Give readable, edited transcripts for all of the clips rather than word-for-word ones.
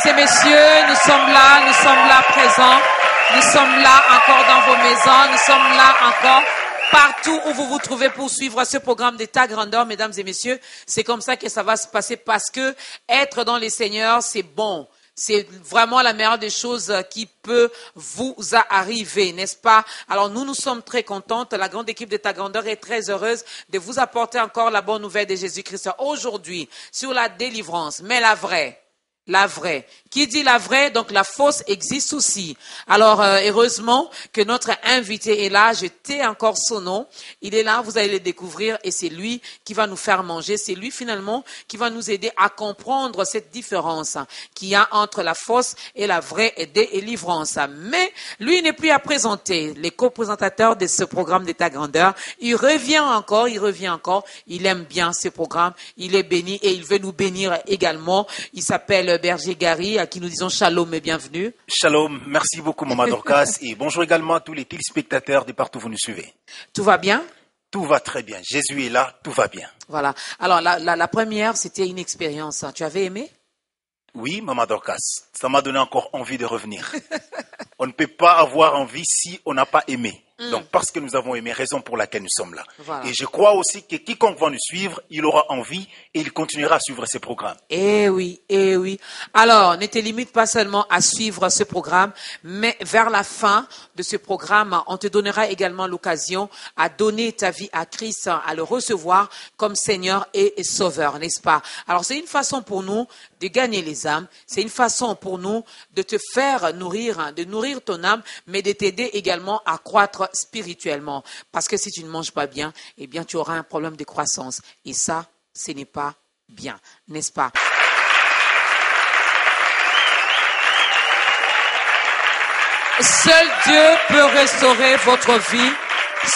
et messieurs, nous sommes là présents. Nous sommes là encore dans vos maisons. Nous sommes là encore partout où vous vous trouvez pour suivre ce programme de Ta Grandeur, mesdames et messieurs. C'est comme ça que ça va se passer parce que être dans les Seigneurs, c'est bon. C'est vraiment la meilleure des choses qui peut vous arriver, n'est-ce pas? Alors nous sommes très contentes. La grande équipe de Ta Grandeur est très heureuse de vous apporter encore la bonne nouvelle de Jésus-Christ aujourd'hui sur la délivrance, mais la vraie. La vraie. Qui dit la vraie, donc la fausse existe aussi. Alors, heureusement que notre invité est là. Je tais encore son nom. Il est là, vous allez le découvrir et c'est lui qui va nous faire manger. C'est lui finalement qui va nous aider à comprendre cette différence qu'il y a entre la fausse et la vraie délivrance. Mais lui n'est plus à présenter. Les co-présentateurs de ce programme de Ta Grandeur, il revient encore. Il aime bien ce programme. Il est béni et il veut nous bénir également. Il s'appelle Berger Gary, à qui nous disons shalom et bienvenue. Shalom, merci beaucoup Maman Dorcas et bonjour également à tous les téléspectateurs de partout où vous nous suivez. Tout va bien? Tout va très bien, Jésus est là, tout va bien. Voilà, alors la première c'était une expérience, tu avais aimé? Oui Maman Dorcas, ça m'a donné encore envie de revenir. On ne peut pas avoir envie si on n'a pas aimé. Donc, parce que nous avons aimé, raison pour laquelle nous sommes là. Voilà. Et je crois aussi que quiconque va nous suivre, il aura envie et il continuera à suivre ces programmes. Eh oui, eh oui. Alors, ne te limite pas seulement à suivre ce programme, mais vers la fin de ce programme, on te donnera également l'occasion à donner ta vie à Christ, à le recevoir comme Seigneur et Sauveur, n'est-ce pas? Alors, c'est une façon pour nous de gagner les âmes. C'est une façon pour nous de te faire nourrir, de nourrir ton âme, mais de t'aider également à croître spirituellement. Parce que si tu ne manges pas bien, eh bien, tu auras un problème de croissance. Et ça, ce n'est pas bien, n'est-ce pas? Seul Dieu peut restaurer votre vie.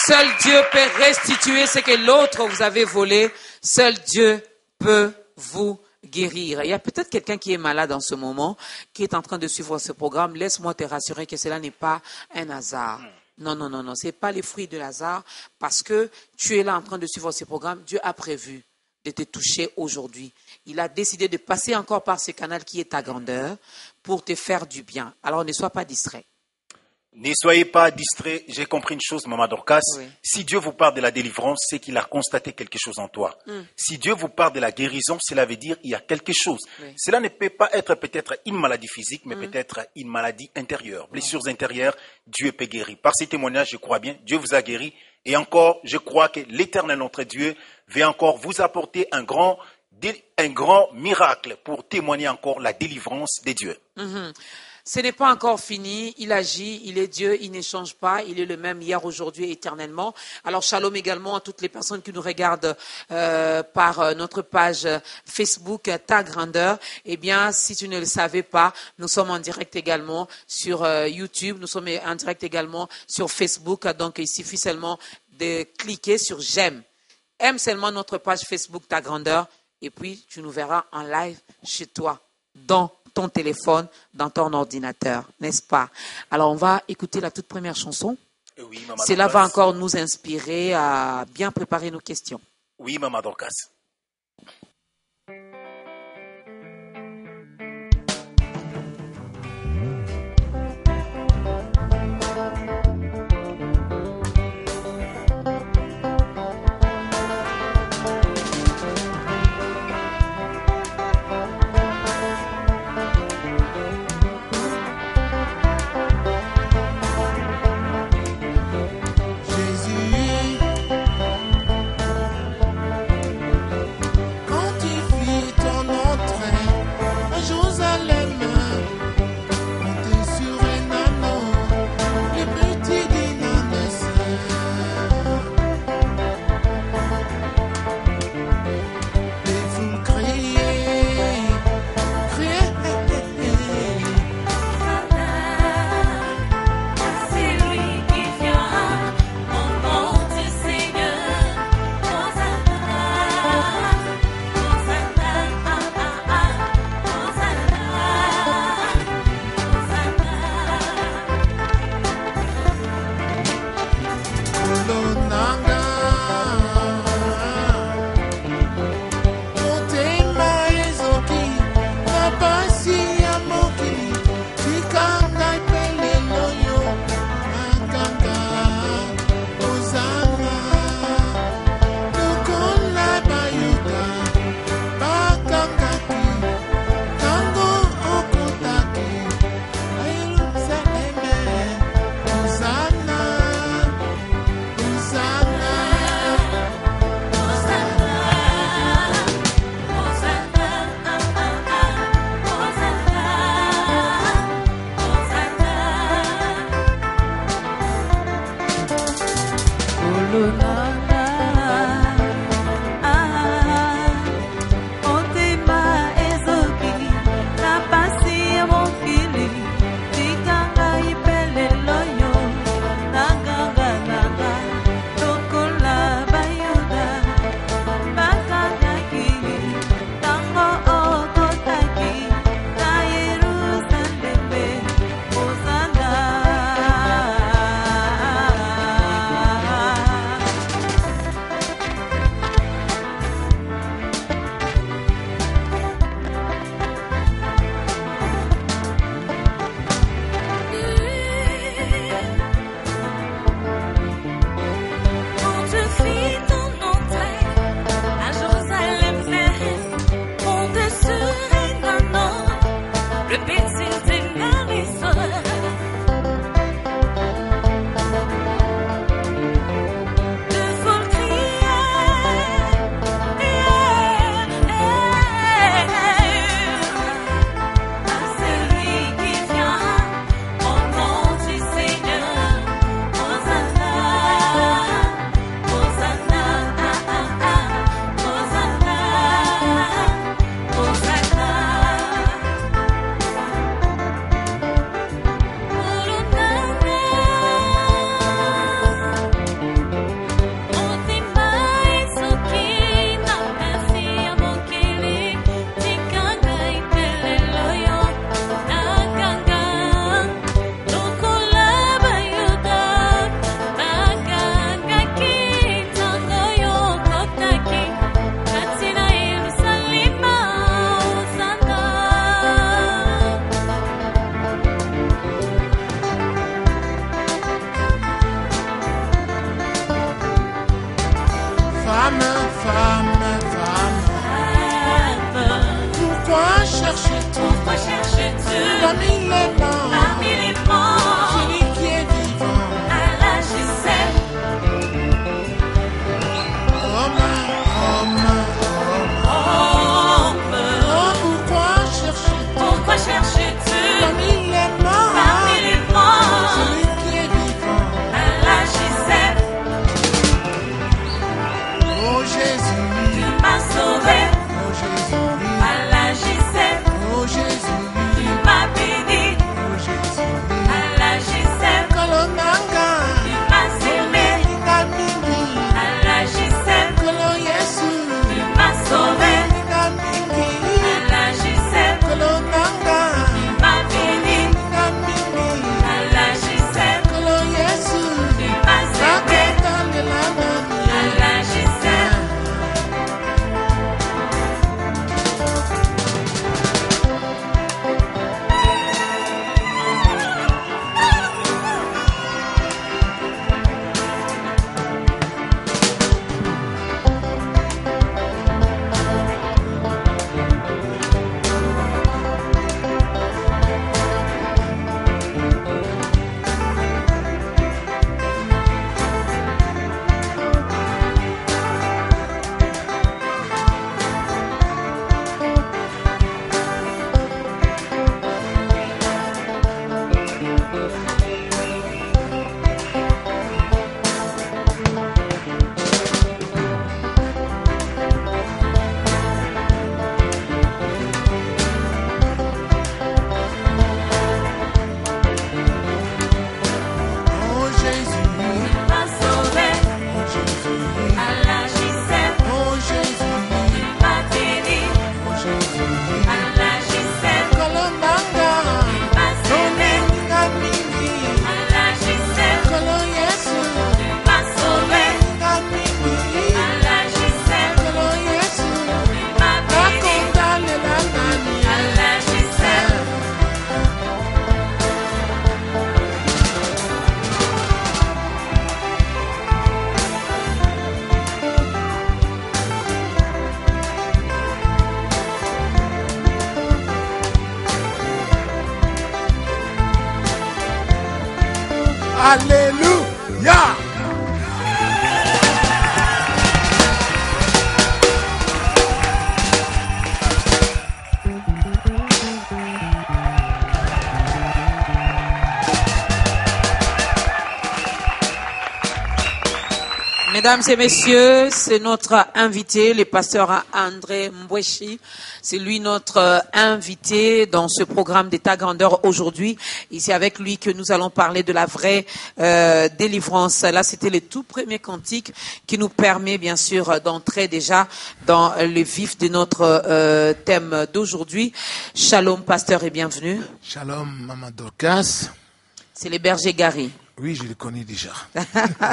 Seul Dieu peut restituer ce que l'autre vous avait volé. Seul Dieu peut vous guérir. Il y a peut-être quelqu'un qui est malade en ce moment, qui est en train de suivre ce programme. Laisse-moi te rassurer que cela n'est pas un hasard. Non, non, non, non. Ce n'est pas les fruits de hasard parce que tu es là en train de suivre ce programme. Dieu a prévu de te toucher aujourd'hui. Il a décidé de passer encore par ce canal qui est Ta Grandeur pour te faire du bien. Alors ne sois pas distrait. Ne soyez pas distraits. J'ai compris une chose, Maman Dorcas. Oui. Si Dieu vous parle de la délivrance, c'est qu'il a constaté quelque chose en toi. Si Dieu vous parle de la guérison, cela veut dire qu'il y a quelque chose. Oui. Cela ne peut pas être peut-être une maladie physique, mais peut-être une maladie intérieure. Blessures intérieures, Dieu peut guérir. Par ces témoignages, je crois bien, Dieu vous a guéri. Et encore, je crois que l'Éternel, notre Dieu, va encore vous apporter un grand miracle pour témoigner encore la délivrance de Dieu. Ce n'est pas encore fini, il agit, il est Dieu, il ne change pas, il est le même hier, aujourd'hui, éternellement. Alors shalom également à toutes les personnes qui nous regardent par notre page Facebook Ta Grandeur. Eh bien, si tu ne le savais pas, nous sommes en direct également sur YouTube, nous sommes en direct également sur Facebook. Donc il suffit seulement de cliquer sur j'aime. Aime seulement notre page Facebook Ta Grandeur et puis tu nous verras en live chez toi, dans ton téléphone, dans ton ordinateur, n'est-ce pas? Alors, on va écouter la toute première chanson. Oui, Maman Cela Dorcas. va encore nous inspirer à bien préparer nos questions. Oui, Maman Dorcas. Alléluia. Mesdames et messieurs, c'est notre invité, le pasteur André Mbweshi. C'est lui notre invité dans ce programme d'État Grandeur aujourd'hui. Et c'est avec lui que nous allons parler de la vraie délivrance. Là, c'était le tout premier cantique qui nous permet bien sûr d'entrer déjà dans le vif de notre thème d'aujourd'hui. Shalom, pasteur, et bienvenue. Shalom, Maman Dorcas. C'est le berger Gary. Oui, je le connais déjà.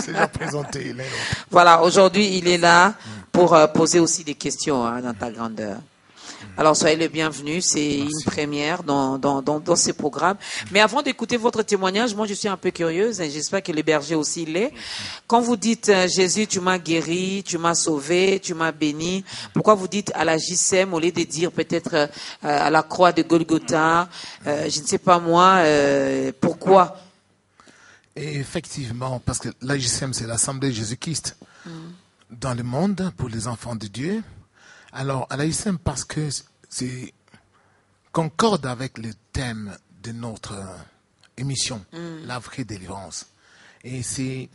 C'est déjà présenté. Voilà, aujourd'hui, il est là pour poser aussi des questions dans ta grandeur. Alors, soyez le bienvenu. C'est une première dans ces programmes. Mais avant d'écouter votre témoignage, moi, je suis un peu curieuse et j'espère que le berger aussi l'est. Quand vous dites, Jésus, tu m'as guéri, tu m'as sauvé, tu m'as béni, pourquoi vous dites à la JSM au lieu de dire peut-être à la croix de Golgotha, je ne sais pas moi, pourquoi? Et effectivement, parce que l'AJCM, c'est l'Assemblée Jésus-Christ dans le monde pour les enfants de Dieu. Alors, à l'AJCM, parce que c'est concorde avec le thème de notre émission, la vraie délivrance. Et c'est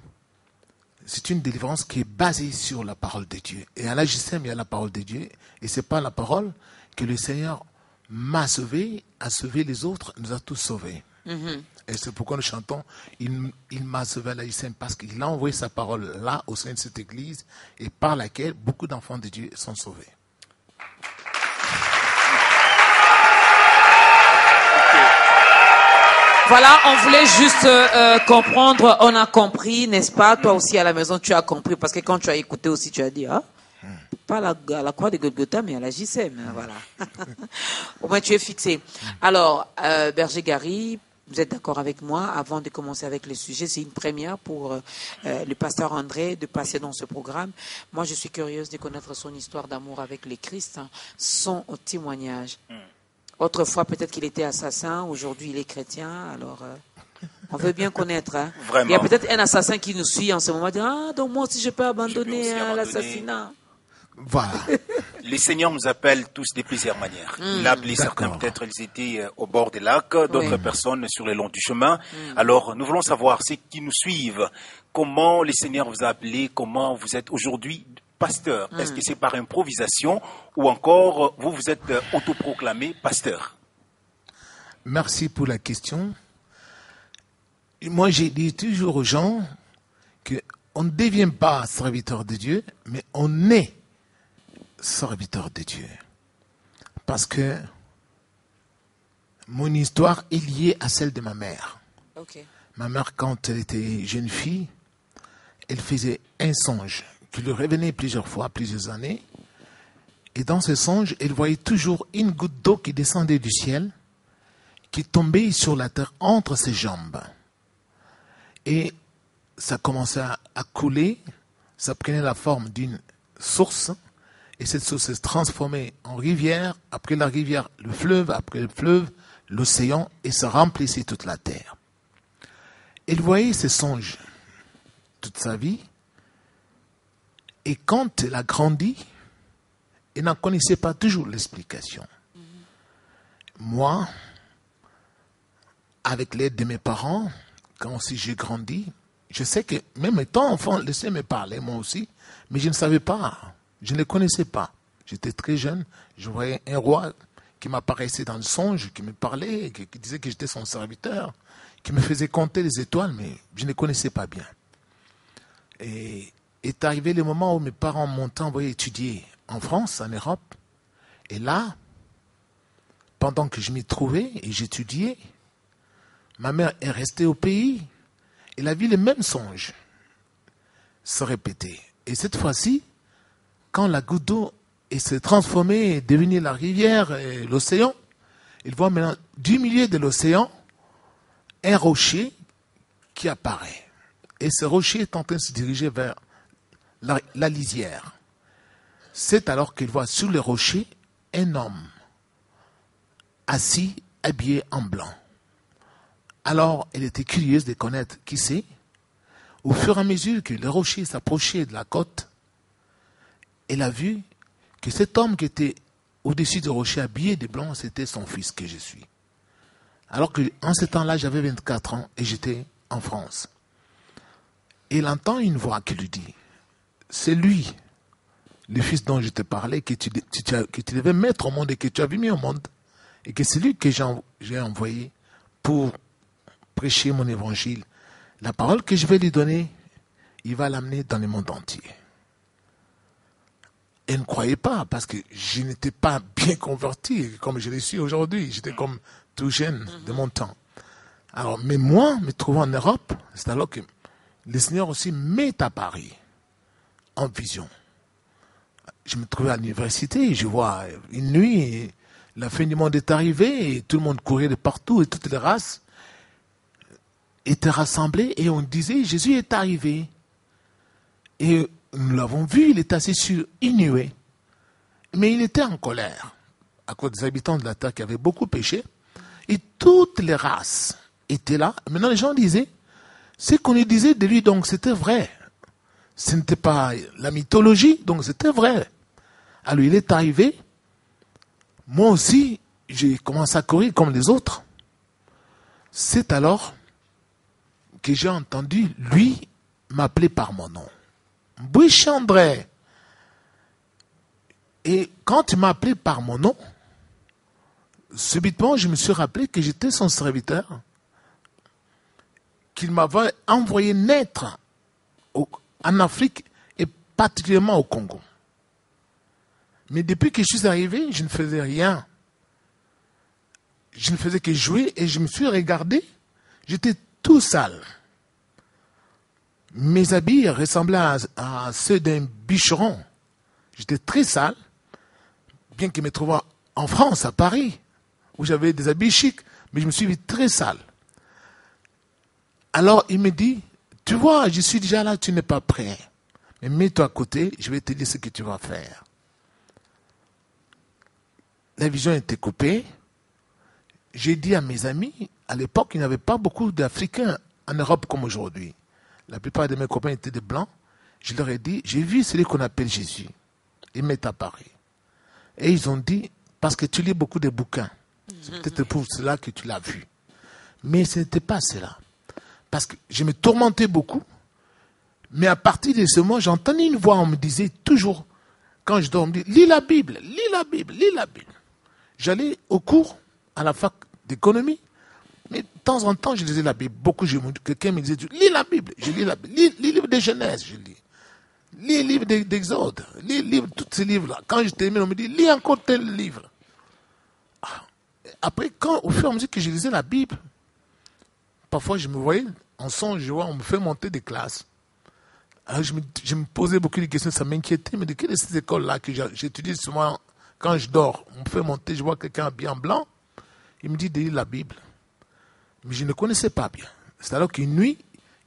une délivrance qui est basée sur la parole de Dieu. Et à l'AJCM, il y a la parole de Dieu. Et c'est pas la parole que le Seigneur m'a sauvé, a sauvé les autres, nous a tous sauvés. Et c'est pourquoi nous chantons « Il m'a sauvé à l'AJCM » parce qu'il a envoyé sa parole là, au sein de cette église, et par laquelle beaucoup d'enfants de Dieu sont sauvés. Voilà, on voulait juste comprendre, on a compris, n'est-ce pas? Toi aussi à la maison, tu as compris, parce que quand tu as écouté aussi, tu as dit, ah, pas à la croix de Golgotha, mais à la JSM, voilà. Au moins, tu es fixé. Alors, berger Gary, vous êtes d'accord avec moi? Avant de commencer avec le sujet, c'est une première pour le pasteur André de passer dans ce programme. Moi, je suis curieuse de connaître son histoire d'amour avec le Christ, son témoignage. Autrefois, peut-être qu'il était assassin, aujourd'hui il est chrétien, alors on veut bien connaître. Hein. Vraiment. Il y a peut-être un assassin qui nous suit en ce moment, dit, ah, donc moi aussi je peux abandonner l'assassinat. Voilà. Les seigneurs nous appellent tous de plusieurs manières. Il a appelé certains, peut-être ils étaient au bord des lacs, d'autres personnes sur le long du chemin. Alors, nous voulons savoir, ceux qui nous suivent, comment les seigneurs vous a appelé, comment vous êtes aujourd'hui pasteur. Est-ce que c'est par improvisation ou encore vous vous êtes autoproclamé pasteur? Merci pour la question. Moi, j'ai dit toujours aux gens qu'on ne devient pas serviteur de Dieu, mais on est serviteur de Dieu. Parce que mon histoire est liée à celle de ma mère. Okay. Ma mère, quand elle était jeune fille, elle faisait un songe qui lui revenait plusieurs fois, plusieurs années. Et dans ce songe, elle voyait toujours une goutte d'eau qui descendait du ciel, qui tombait sur la terre entre ses jambes. Et ça commençait à couler, ça prenait la forme d'une source, et cette source se transformait en rivière, après la rivière, le fleuve, après le fleuve, l'océan, et ça remplissait toute la terre. Elle voyait ces songes toute sa vie, et quand elle a grandi, elle n'en connaissait pas toujours l'explication. Moi, avec l'aide de mes parents, quand aussi j'ai grandi, je sais que même étant enfant, laissez me parler moi aussi, mais je ne savais pas, je ne le connaissais pas. J'étais très jeune, je voyais un roi qui m'apparaissait dans le songe, qui me parlait, qui disait que j'étais son serviteur, qui me faisait compter les étoiles, mais je ne les connaissais pas bien. Et est arrivé le moment où mes parents m'ont envoyé étudier en France, en Europe. Et là, pendant que je m'y trouvais et j'étudiais, ma mère est restée au pays. Elle a vu les mêmes songes se répéter. Et cette fois-ci, quand la goutte d'eau s'est transformée et devenue la rivière et l'océan, elle voit maintenant du milieu de l'océan un rocher qui apparaît. Et ce rocher est en train de se diriger vers la lisière. C'est alors qu'elle voit sur le rocher un homme assis, habillé en blanc. Alors, elle était curieuse de connaître qui c'est. Au fur et à mesure que le rocher s'approchait de la côte, elle a vu que cet homme qui était au-dessus du rocher habillé de blanc, c'était son fils que je suis. Alors qu'en ce temps-là, j'avais 24 ans et j'étais en France. Et il entend une voix qui lui dit, c'est lui, le fils dont je te parlais, que tu devais mettre au monde et que tu avais mis au monde. Et que c'est lui que j'ai envoyé pour prêcher mon évangile. La parole que je vais lui donner, il va l'amener dans le monde entier. Et ne croyez pas, parce que je n'étais pas bien converti comme je le suis aujourd'hui. J'étais comme tout jeune de mon temps. Alors, mais moi, me trouvant en Europe, c'est alors que le Seigneur aussi m'est apparu en vision. Je me trouvais à l'université, je vois une nuit, la fin du monde est arrivée, et tout le monde courait de partout, et toutes les races étaient rassemblées, et on disait, Jésus est arrivé. Et nous l'avons vu, il est assis sur une nuée. Mais il était en colère, à cause des habitants de la terre qui avaient beaucoup péché, et toutes les races étaient là. Maintenant, les gens disaient, ce qu'on lui disait de lui, donc c'était vrai. Ce n'était pas la mythologie, donc c'était vrai. Alors il est arrivé, moi aussi, j'ai commencé à courir comme les autres. C'est alors que j'ai entendu, lui, m'appeler par mon nom. Bouchandré. Et quand il m'a appelé par mon nom, subitement, je me suis rappelé que j'étais son serviteur, qu'il m'avait envoyé naître en Afrique et particulièrement au Congo. Mais depuis que je suis arrivé, je ne faisais rien. Je ne faisais que jouer et je me suis regardé. J'étais tout sale. Mes habits ressemblaient à ceux d'un bûcheron. J'étais très sale, bien que me trouvant en France, à Paris, où j'avais des habits chics, mais je me suis vu très sale. Alors il me dit, tu vois, je suis déjà là, tu n'es pas prêt. Mais mets-toi à côté, je vais te dire ce que tu vas faire. La vision était coupée. J'ai dit à mes amis, à l'époque, il n'y avait pas beaucoup d'Africains en Europe comme aujourd'hui. La plupart de mes copains étaient des Blancs. Je leur ai dit, j'ai vu celui qu'on appelle Jésus. Il m'est apparu. Et ils ont dit, parce que tu lis beaucoup de bouquins. C'est peut-être pour cela que tu l'as vu. Mais ce n'était pas cela. Parce que je me tourmentais beaucoup. Mais à partir de ce moment, j'entendais une voix, on me disait toujours, quand je dors, on me dit, lis la Bible, lis la Bible, lis la Bible. J'allais au cours, à la fac d'économie, mais de temps en temps, je lisais la Bible. Quelqu'un me disait, lis la Bible, je lis la Bible, lis les livres de Genèse, je lis. Lis les livres d'Exode, lis les livres, tous ces livres-là. Quand je termine, on me dit, lis encore tel livre. Après, au fur et à mesure que je lisais la Bible, parfois je me voyais en songe, on me fait monter des classes. Alors je me posais beaucoup de questions, ça m'inquiétait, mais de quelle est cette école-là que j'étudie souvent quand je dors? On me fait monter, je vois quelqu'un habillé en blanc, il me dit de lire la Bible. Mais je ne connaissais pas bien. C'est alors qu'une nuit,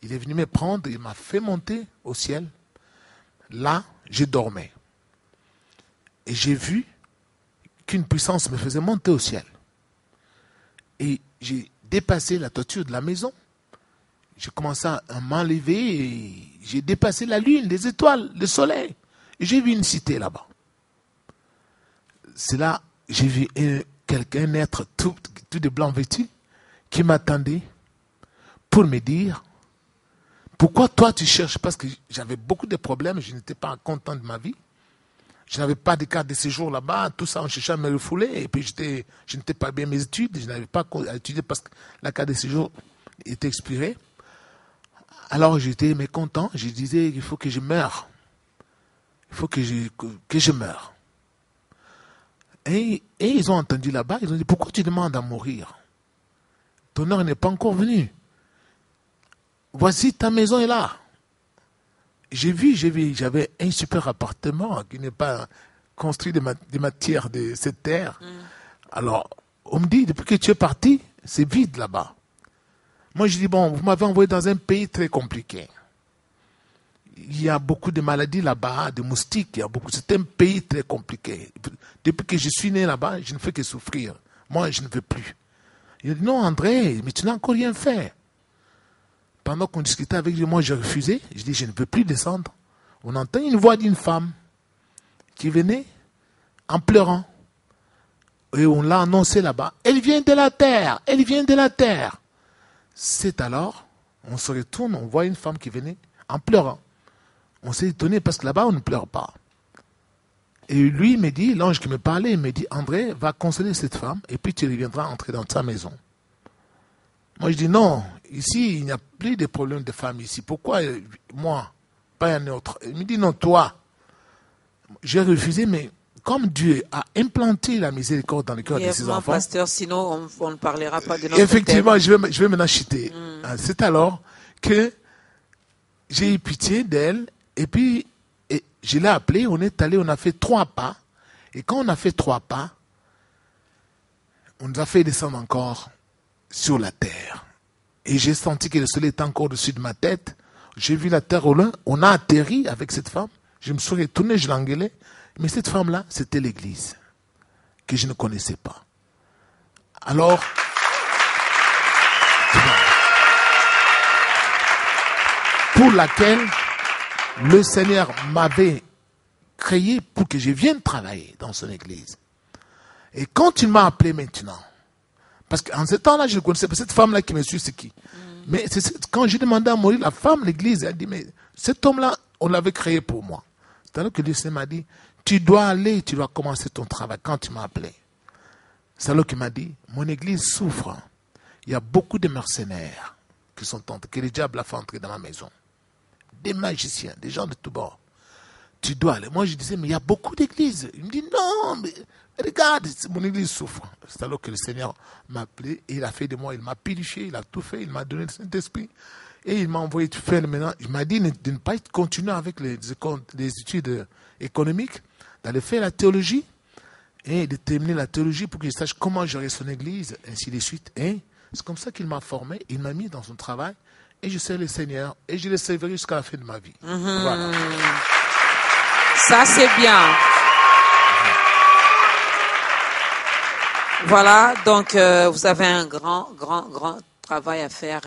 il est venu me prendre, il m'a fait monter au ciel. Là, je dormais. Et j'ai vu qu'une puissance me faisait monter au ciel. Et j'ai dépassé la toiture de la maison. J'ai commencé à m'enlever et j'ai dépassé la lune, les étoiles, le soleil. Et j'ai vu une cité là-bas. C'est là, j'ai vu quelqu'un naître tout de blanc vêtu qui m'attendait pour me dire, pourquoi toi tu cherches? Parce que j'avais beaucoup de problèmes, je n'étais pas content de ma vie. Je n'avais pas de carte de séjour là-bas, tout ça, on cherchait à me refouler. Et puis je n'étais pas bien mes études, je n'avais pas à étudier parce que la carte de séjour était expirée. Alors j'étais mécontent, je disais, il faut que je meure. Il faut que je meure. Et ils ont entendu là-bas, ils ont dit, pourquoi tu demandes à mourir? Ton heure n'est pas encore venue. Voici, ta maison est là. J'avais un super appartement qui n'est pas construit de matière de cette terre. Alors, on me dit, depuis que tu es parti, c'est vide là-bas. Moi, je dis, bon, vous m'avez envoyé dans un pays très compliqué. Il y a beaucoup de maladies là-bas, de moustiques, c'est un pays très compliqué. Depuis que je suis né là-bas, je ne fais que souffrir. Moi, je ne veux plus. Il dit, non, André, mais tu n'as encore rien fait. Pendant qu'on discutait avec lui, moi, j'ai refusé. Je dis, je ne veux plus descendre. On entend une voix d'une femme qui venait en pleurant. Et on l'a annoncé là-bas. Elle vient de la terre, elle vient de la terre. C'est alors, on se retourne, on voit une femme qui venait en pleurant. On s'est étonné parce que là-bas, on ne pleure pas. Et lui me dit, l'ange qui me parlait, il me dit, André, va consoler cette femme et puis tu reviendras entrer dans ta maison. Moi, je dis, non, ici, il n'y a plus de problème de femme ici. Pourquoi moi, pas un autre? Il me dit, non, toi. J'ai refusé, mais comme Dieu a implanté la miséricorde dans le cœur de ses enfants. Pasteur, sinon on ne parlera pas de notre effectivement, thème. je vais maintenant chuter. C'est alors que j'ai eu pitié d'elle et puis je l'ai appelée, on est allé, on a fait 3 pas. Et quand on a fait 3 pas, on nous a fait descendre encore sur la terre. Et j'ai senti que le soleil était encore au-dessus de ma tête. J'ai vu la terre au loin. On a atterri avec cette femme. Je me suis retourné, je l'engueulais. Mais cette femme-là, c'était l'église que je ne connaissais pas. Alors, pour laquelle le Seigneur m'avait créé pour que je vienne travailler dans son église. Et quand il m'a appelé maintenant, parce qu'en ce temps-là, je ne connaissais pas cette femme-là qui me suit, c'est qui? Mais quand j'ai demandé à mourir, la femme, l'église, elle a dit, mais cet homme-là, on l'avait créé pour moi. C'est alors que le Seigneur m'a dit, tu dois aller, tu dois commencer ton travail quand tu m'as appelé. C'est alors qu'il m'a dit, mon église souffre. Il y a beaucoup de mercenaires qui sont tentés, que le diable a fait entrer dans ma maison. Des magiciens, des gens de tous bords. Tu dois aller. Moi, je disais, mais il y a beaucoup d'églises. Il me dit, non, mais regarde, mon église souffre. C'est alors que le Seigneur m'a appelé et il a fait de moi, il m'a purifié, il a tout fait, il m'a donné le Saint-Esprit. Et il m'a envoyé faire maintenant. Il m'a dit de ne pas continuer avec les études économiques, d'aller faire la théologie et de terminer la théologie pour que je sache comment gérer son église, ainsi de suite. Et c'est comme ça qu'il m'a formé, il m'a mis dans son travail et je sers le Seigneur et je le servirai jusqu'à la fin de ma vie. Voilà. Ça, c'est bien. Voilà, donc vous avez un grand travail à faire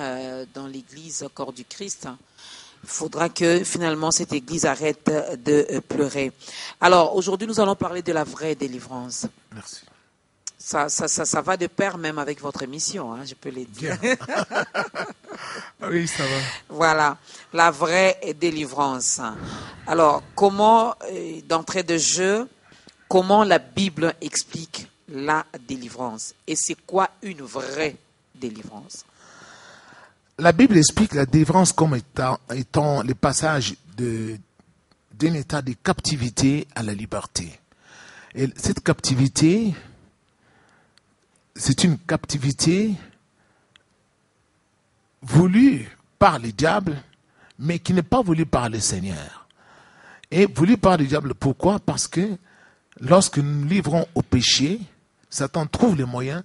dans l'église Corps du Christ. Il faudra que finalement cette église arrête de pleurer. Alors, aujourd'hui, nous allons parler de la vraie délivrance. Merci. Ça va de pair même avec votre émission, hein, je peux le dire. Oui, ça va. Voilà, la vraie délivrance. Alors, comment, d'entrée de jeu, comment la Bible explique la délivrance? Et c'est quoi une vraie délivrance? La Bible explique la délivrance comme étant le passage d'un état de captivité à la liberté. Et cette captivité, c'est une captivité voulue par le diable, mais qui n'est pas voulue par le Seigneur. Et voulue par le diable, pourquoi? Parce que lorsque nous nous livrons au péché, Satan trouve les moyens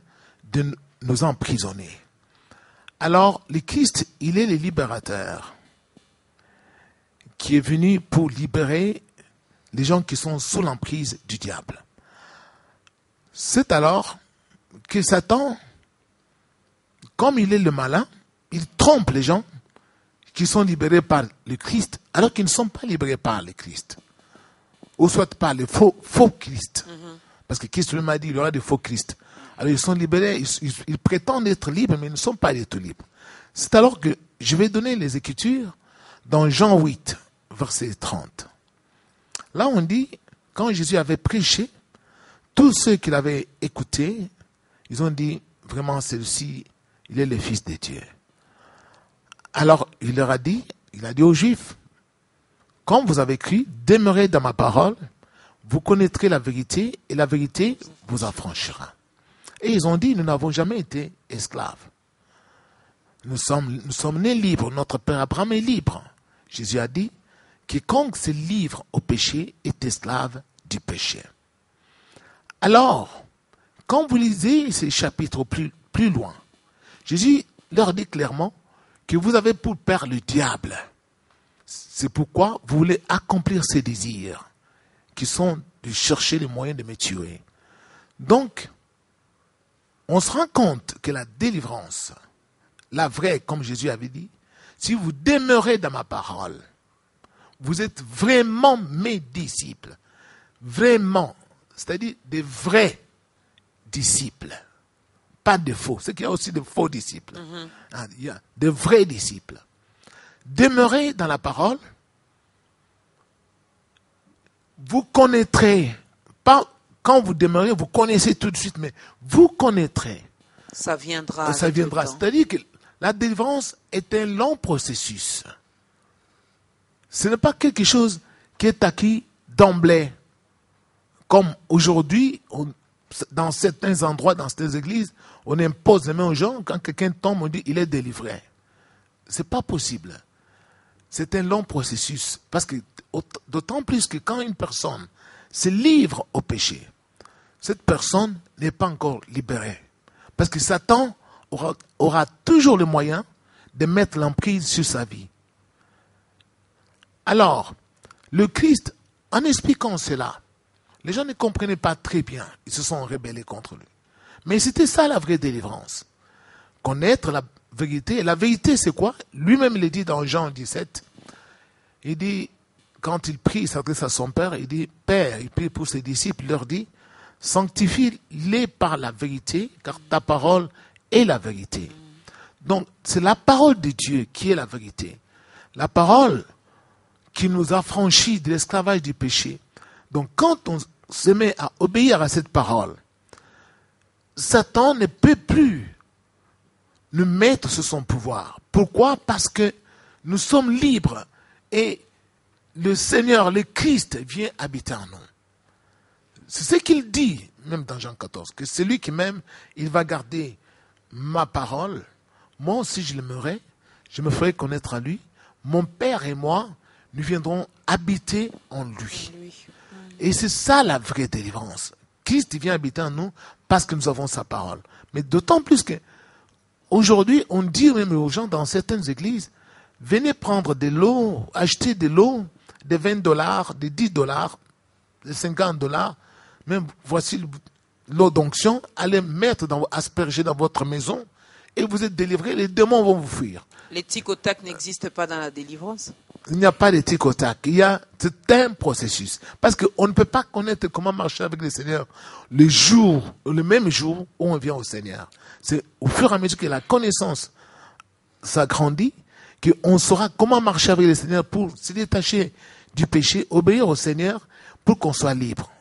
de nous emprisonner. Alors, le Christ, il est le libérateur qui est venu pour libérer les gens qui sont sous l'emprise du diable. C'est alors que Satan, comme il est le malin, il trompe les gens qui sont libérés par le Christ, alors qu'ils ne sont pas libérés par le Christ. Ou soit par le faux Christ. Parce que Christ lui-même a dit, il y aura des faux Christ. Alors ils sont libérés, ils prétendent être libres, mais ils ne sont pas du tout libres. C'est alors que je vais donner les Écritures dans Jean 8, verset 30. Là on dit, quand Jésus avait prêché, tous ceux qui l'avaient écouté, ils ont dit, vraiment celui-ci, il est le Fils de Dieu. Alors il leur a dit aux Juifs, comme vous avez cru, demeurez dans ma parole, vous connaîtrez la vérité et la vérité vous affranchira. Et ils ont dit, nous n'avons jamais été esclaves. Nous sommes nés libres, notre père Abraham est libre. Jésus a dit, quiconque se livre au péché est esclave du péché. Alors, quand vous lisez ces chapitres plus loin, Jésus leur dit clairement que vous avez pour père le diable. C'est pourquoi vous voulez accomplir ses désirs, qui sont de chercher les moyens de me tuer. Donc, on se rend compte que la délivrance, la vraie, comme Jésus avait dit, si vous demeurez dans ma parole, vous êtes vraiment mes disciples. Vraiment. C'est-à-dire des vrais disciples. Pas de faux. C'est qu'il y a aussi de faux disciples. Il y a de vrais disciples. Demeurez dans la parole vous connaîtrez, pas quand vous demeurez, vous connaissez tout de suite, mais vous connaîtrez. Ça viendra. Ça viendra. C'est-à-dire que la délivrance est un long processus. Ce n'est pas quelque chose qui est acquis d'emblée. Comme aujourd'hui, dans certains endroits, dans certaines églises, on impose les mains aux gens. Quand quelqu'un tombe, on dit il est délivré. Ce n'est pas possible. C'est un long processus. Parce que, d'autant plus que quand une personne se livre au péché, cette personne n'est pas encore libérée. Parce que Satan aura toujours le moyen de mettre l'emprise sur sa vie. Alors, le Christ, en expliquant cela, les gens ne comprenaient pas très bien. Ils se sont rebellés contre lui. Mais c'était ça la vraie délivrance. Connaître la vérité. Et la vérité, c'est quoi? Lui-même, il le dit dans Jean 17. Il dit, quand il prie, il s'adresse à son Père, il dit, Père, il prie pour ses disciples, il leur dit, sanctifie-les par la vérité, car ta parole est la vérité. Donc, c'est la parole de Dieu qui est la vérité. La parole qui nous a franchis de l'esclavage du péché. Donc, quand on se met à obéir à cette parole, Satan ne peut plus nous mettre sous son pouvoir. Pourquoi? Parce que nous sommes libres et le Seigneur, le Christ, vient habiter en nous. C'est ce qu'il dit, même dans Jean 14, que celui qui m'aime, il va garder ma parole. Moi aussi, je l'aimerai, je me ferai connaître à lui. Mon Père et moi, nous viendrons habiter en lui. Et c'est ça la vraie délivrance. Christ vient habiter en nous parce que nous avons sa parole. Mais d'autant plus que aujourd'hui, on dit même aux gens dans certaines églises, venez prendre de l'eau, acheter de l'eau de $20, de $10, de $50, même voici l'eau d'onction, allez mettre asperger dans votre maison et vous êtes délivrés, les démons vont vous fuir. Les tic au tac n'existent pas dans la délivrance. Il n'y a pas de tic au tac. C'est un processus. Parce qu'on ne peut pas connaître comment marcher avec le Seigneur le même jour où on vient au Seigneur. C'est au fur et à mesure que la connaissance s'agrandit, qu'on saura comment marcher avec le Seigneur pour se détacher du péché, obéir au Seigneur pour qu'on soit libre.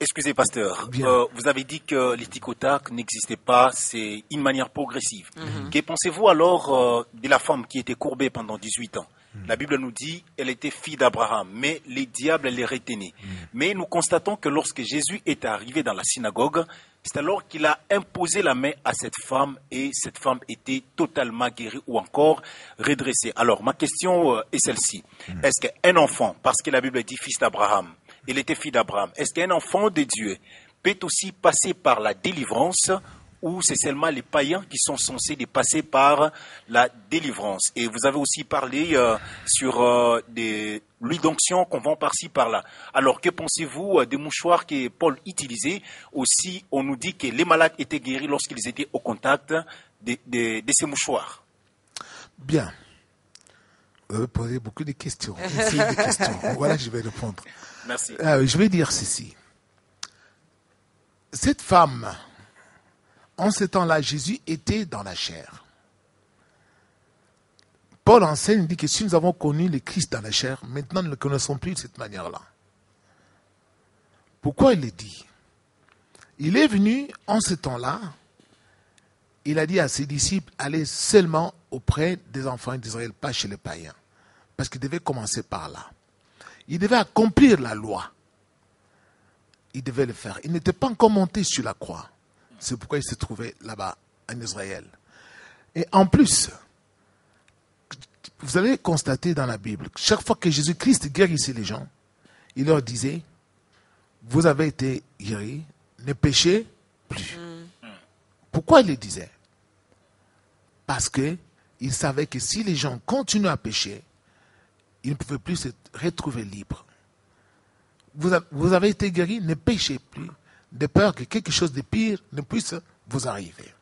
Excusez, pasteur. Vous avez dit que les tic au tac n'existaient pas, c'est une manière progressive. Que pensez-vous alors de la femme qui était courbée pendant 18 ans? La Bible nous dit qu'elle était fille d'Abraham, mais les diables les retenaient. Mais nous constatons que lorsque Jésus est arrivé dans la synagogue, c'est alors qu'il a imposé la main à cette femme et cette femme était totalement guérie ou encore redressée. Alors, ma question est celle-ci. Est-ce qu'un enfant, parce que la Bible dit fils d'Abraham, il était fils d'Abraham, est-ce qu'un enfant de Dieu peut aussi passer par la délivrance ou c'est seulement les païens qui sont censés passer par la délivrance? Et vous avez aussi parlé sur des l'huile d'onction qu'on vend par-ci, par-là. Alors, que pensez-vous des mouchoirs que Paul utilisait? Aussi, on nous dit que les malades étaient guéris lorsqu'ils étaient au contact de ces mouchoirs. Bien. Vous avez posé beaucoup de questions. Voilà, je vais répondre. Merci. Je vais dire ceci. Cette femme, en ce temps-là, Jésus était dans la chair. Paul enseigne, dit que si nous avons connu le Christ dans la chair, maintenant nous ne le connaissons plus de cette manière-là. Pourquoi il le dit? Il est venu en ce temps-là, il a dit à ses disciples, allez seulement auprès des enfants d'Israël, pas chez les païens. Parce qu'il devait commencer par là. Il devait accomplir la loi. Il devait le faire. Il n'était pas encore monté sur la croix. C'est pourquoi il se trouvait là-bas, en Israël. Et en plus, vous allez constater dans la Bible, chaque fois que Jésus-Christ guérissait les gens, il leur disait, vous avez été guéris, ne péchez plus. Pourquoi il le disait? Parce qu'il savait que si les gens continuent à pécher, ils ne pouvaient plus se retrouver libres. Vous avez été guéris, ne péchez plus, de peur que quelque chose de pire ne puisse vous arriver.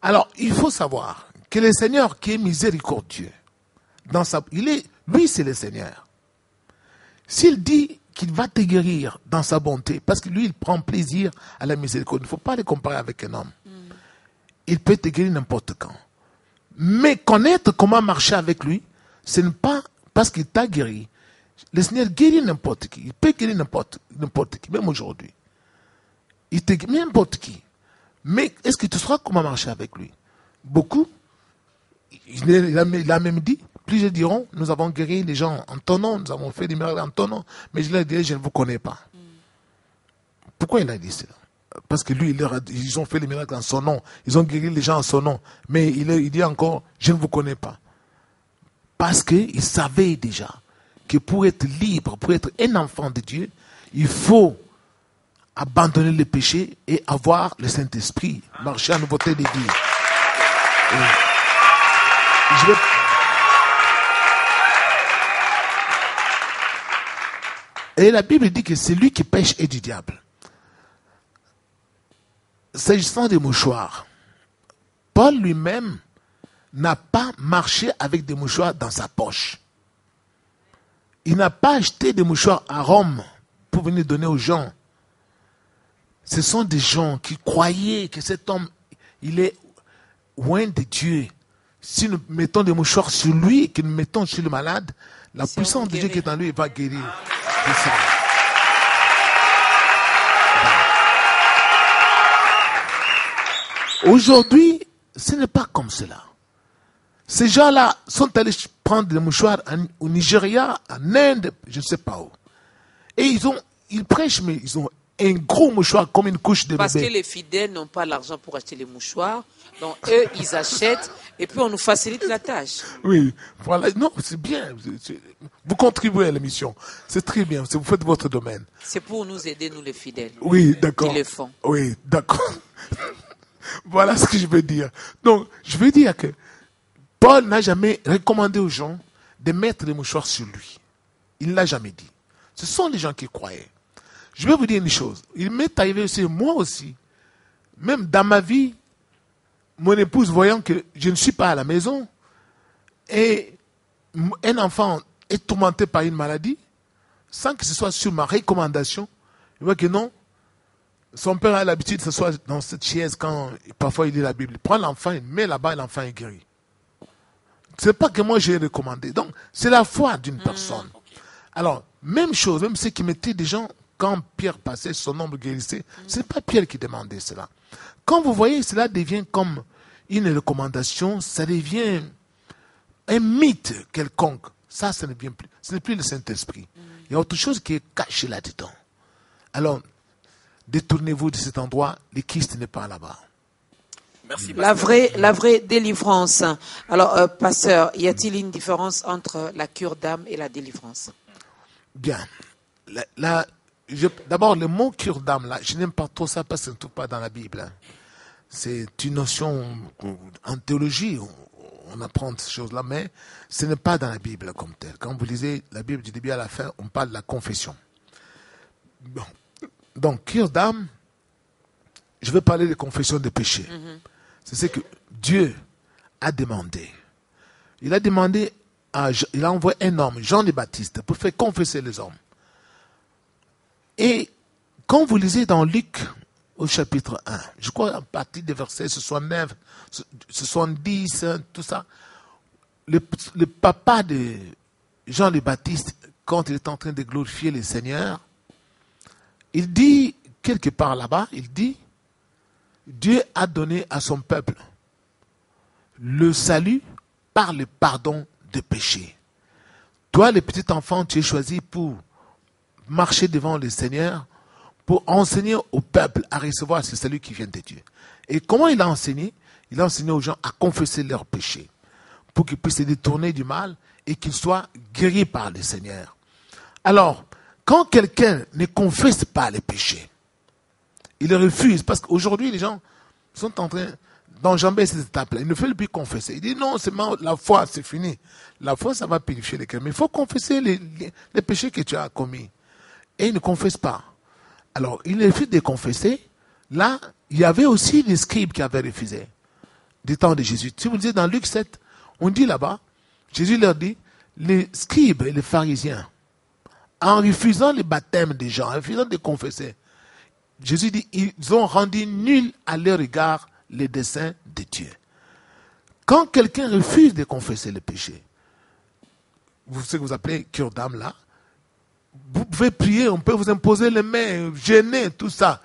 Alors, il faut savoir que le Seigneur qui est miséricordieux, lui c'est le Seigneur. S'il dit qu'il va te guérir dans sa bonté, parce que lui il prend plaisir à la miséricorde, il ne faut pas le comparer avec un homme. Il peut te guérir n'importe quand. Mais connaître comment marcher avec lui, ce n'est pas parce qu'il t'a guéri Le Seigneur guérit n'importe qui. Il peut guérir n'importe qui, même aujourd'hui. Il te guérit n'importe qui. Mais est-ce que tu sauras comment marcher avec lui? Beaucoup, il a même dit, plusieurs diront, nous avons guéri les gens en ton nom, nous avons fait des miracles en ton nom, mais je leur dis, je ne vous connais pas. Pourquoi il a dit cela? Parce que lui, ils ont fait les miracles en son nom, ils ont guéri les gens en son nom, mais il dit encore, je ne vous connais pas. Parce qu'il savait déjà que pour être libre, pour être un enfant de Dieu, il faut abandonner le péché et avoir le Saint-Esprit, marcher en nouveauté de vie. Et la Bible dit que c'est lui qui pêche est du diable. S'agissant des mouchoirs, Paul lui-même n'a pas marché avec des mouchoirs dans sa poche. Il n'a pas acheté des mouchoirs à Rome pour venir donner aux gens. Ce sont des gens qui croyaient que cet homme, il est loin de Dieu. Si nous mettons des mouchoirs sur lui et que nous mettons sur le malade, la puissance de Dieu qui est en lui va guérir. C'est ça. Aujourd'hui, ce n'est pas comme cela. Ces gens-là sont allés prendre des mouchoirs au Nigeria, en Inde, je ne sais pas où. Et ils prêchent, mais ils ont un gros mouchoir comme une couche de bébé. Parce que les fidèles n'ont pas l'argent pour acheter les mouchoirs. Donc eux, ils achètent et puis on nous facilite la tâche. Oui, voilà. Non, c'est bien. Vous contribuez à l'émission. C'est très bien. Vous faites votre domaine. C'est pour nous aider, nous les fidèles. Oui, d'accord. Qui le font. Oui, d'accord. Voilà ce que je veux dire. Donc, je veux dire que Paul n'a jamais recommandé aux gens de mettre des mouchoirs sur lui. Il ne l'a jamais dit. Ce sont les gens qui croyaient. Je vais vous dire une chose. Il m'est arrivé aussi, moi aussi, même dans ma vie, mon épouse voyant que je ne suis pas à la maison et un enfant est tourmenté par une maladie, sans que ce soit sur ma recommandation, il voit que non, son père a l'habitude de s'asseoir dans cette chaise quand parfois il lit la Bible. Il prend l'enfant, il met là-bas et l'enfant est guéri. Ce n'est pas que moi j'ai recommandé. Donc, c'est la foi d'une personne. Alors, même chose, même ceux qui mettaient des gens, quand Pierre passait, son ombre guérissait, ce n'est pas Pierre qui demandait cela. Quand vous voyez, cela devient comme une recommandation, ça devient un mythe quelconque. Ça, ce n'est plus le Saint-Esprit. Il y a autre chose qui est caché là-dedans. Alors, détournez-vous de cet endroit, le Christ n'est pas là-bas. Merci. La vraie délivrance. Alors, pasteur, y a-t-il une différence entre la cure d'âme et la délivrance? Bien. D'abord, le mot cure d'âme, là, je n'aime pas trop ça parce que ça ne se trouve pas dans la Bible. Hein. C'est une notion en théologie, on apprend ces choses-là, mais ce n'est pas dans la Bible comme tel. Quand vous lisez la Bible du début à la fin, on parle de la confession. Bon. Donc, cure d'âme, je vais parler de confession de péché. C'est ce que Dieu a demandé. Il a demandé, il a envoyé un homme, Jean le Baptiste, pour faire confesser les hommes. Et quand vous lisez dans Luc, au chapitre 1, je crois à partir des versets 69, 70, tout ça, le papa de Jean le Baptiste, quand il est en train de glorifier le Seigneur, il dit, quelque part là-bas, il dit, Dieu a donné à son peuple le salut par le pardon des péchés. Toi, le petit enfant, tu es choisi pour marcher devant le Seigneur, pour enseigner au peuple à recevoir ce salut qui vient de Dieu. Et comment il a enseigné? Il a enseigné aux gens à confesser leurs péchés, pour qu'ils puissent se détourner du mal et qu'ils soient guéris par le Seigneur. Alors, quand quelqu'un ne confesse pas les péchés, il refuse, parce qu'aujourd'hui, les gens sont en train d'enjamber cette étape-là. Ils ne veulent plus confesser. Ils disent non, c'est la foi, c'est fini. La foi, ça va purifier les cœurs. Mais il faut confesser les péchés que tu as commis. Et ils ne confessent pas. Alors, ils refusent de confesser. Là, il y avait aussi des scribes qui avaient refusé du temps de Jésus. Si vous lisez dans Luc 7, on dit là-bas, Jésus leur dit, les scribes et les pharisiens, en refusant le baptême des gens, en refusant de confesser, Jésus dit, ils ont rendu nul à leur égard les desseins de Dieu. Quand quelqu'un refuse de confesser le péché, ce que vous appelez cure d'âme là, Vous pouvez prier, on peut vous imposer les mains, gêner, tout ça.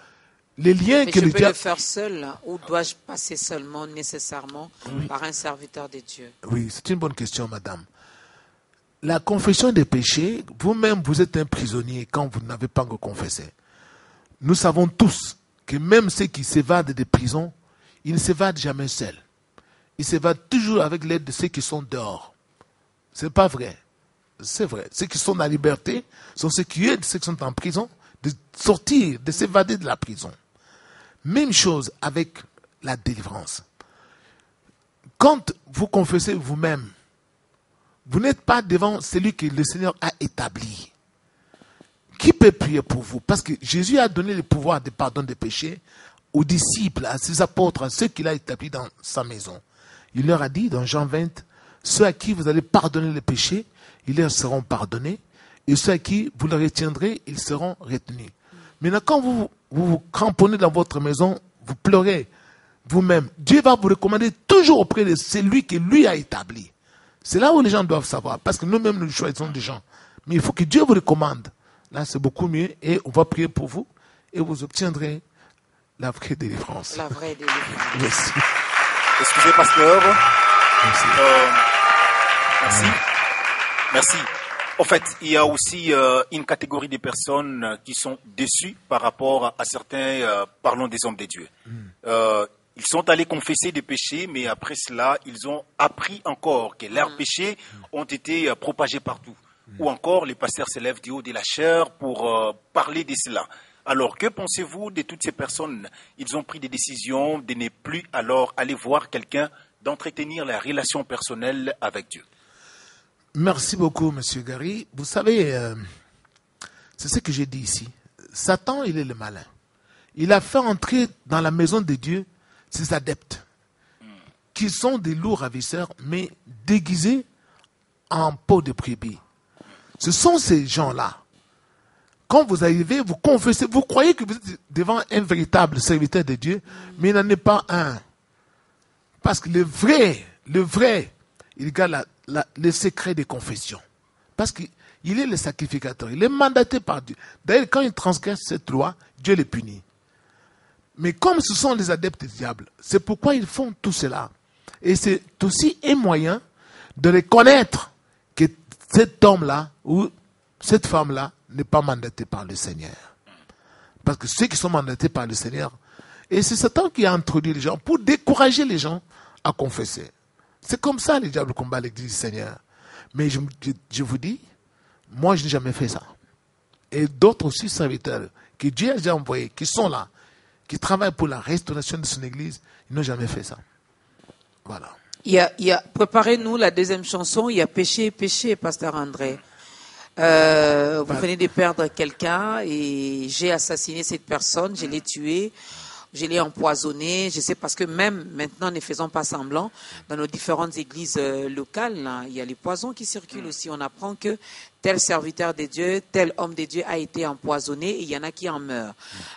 Les liens Mais que je le peux diable... le faire seul ou dois-je passer seulement, nécessairement, par un serviteur de Dieu? Oui, c'est une bonne question, madame. La confession des péchés, vous-même, vous êtes un prisonnier quand vous n'avez pas encore confessé. Nous savons tous que même ceux qui s'évadent des prisons, ils ne s'évadent jamais seuls. Ils s'évadent toujours avec l'aide de ceux qui sont dehors. C'est pas vrai. C'est vrai. Ceux qui sont dans la liberté sont ceux qui aident ceux qui sont en prison de sortir, de s'évader de la prison. Même chose avec la délivrance. Quand vous confessez vous-même, vous n'êtes pas devant celui que le Seigneur a établi. Qui peut prier pour vous? Parce que Jésus a donné le pouvoir de pardon des péchés aux disciples, à ses apôtres, à ceux qu'il a établis dans sa maison. Il leur a dit dans Jean 20, ceux à qui vous allez pardonner les péchés, ils leur seront pardonnés, et ceux à qui vous les retiendrez, ils seront retenus. Maintenant, quand vous vous cramponnez dans votre maison, vous pleurez vous-même, Dieu va vous recommander toujours auprès de celui que lui a établi. C'est là où les gens doivent savoir, parce que nous-mêmes, nous choisissons des gens. Mais il faut que Dieu vous recommande. Là, c'est beaucoup mieux, et on va prier pour vous, et vous obtiendrez la vraie délivrance. La vraie délivrance. Merci. Excusez, pasteur. Merci. Merci. Merci. En fait, il y a aussi une catégorie de personnes qui sont déçues par rapport à certains, parlons des hommes de Dieu. Ils sont allés confesser des péchés, mais après cela, ils ont appris encore que leurs péchés ont été propagés partout. Ou encore, les pasteurs se lèvent du haut de la chair pour parler de cela. Alors, que pensez-vous de toutes ces personnes? Ils ont pris des décisions de ne plus alors aller voir quelqu'un, d'entretenir la relation personnelle avec Dieu. Merci beaucoup, Monsieur Gary. Vous savez, c'est ce que j'ai dit ici. Satan, il est le malin. Il a fait entrer dans la maison de Dieu ses adeptes, qui sont des loups ravisseurs, mais déguisés en peau de brebis. Ce sont ces gens-là. Quand vous arrivez, vous confessez, vous croyez que vous êtes devant un véritable serviteur de Dieu, mais il n'en est pas un. Parce que le vrai, il garde le secret des confessions. Parce qu'il est le sacrificateur, il est mandaté par Dieu. D'ailleurs, quand il transgresse cette loi, Dieu les punit. Mais comme ce sont les adeptes du diable, c'est pourquoi ils font tout cela. Et c'est aussi un moyen de reconnaître que cet homme-là ou cette femme-là n'est pas mandaté par le Seigneur. Parce que ceux qui sont mandatés par le Seigneur, et c'est Satan qui a introduit les gens pour décourager les gens à confesser. C'est comme ça le diable combat l'église du Seigneur. Mais je vous dis, moi je n'ai jamais fait ça. Et d'autres aussi serviteurs que Dieu a déjà envoyés, qui sont là, qui travaillent pour la restauration de son église, ils n'ont jamais fait ça. Voilà. Préparez-nous la deuxième chanson, il y a péché, péché, pasteur André. Vous venez de perdre quelqu'un et j'ai assassiné cette personne, je l'ai tué, je l'ai empoisonné, je sais parce que même maintenant ne faisons pas semblant, dans nos différentes églises locales, là, il y a les poisons qui circulent aussi, on apprend que tel serviteur de Dieu, tel homme de Dieu a été empoisonné et il y en a qui en meurent.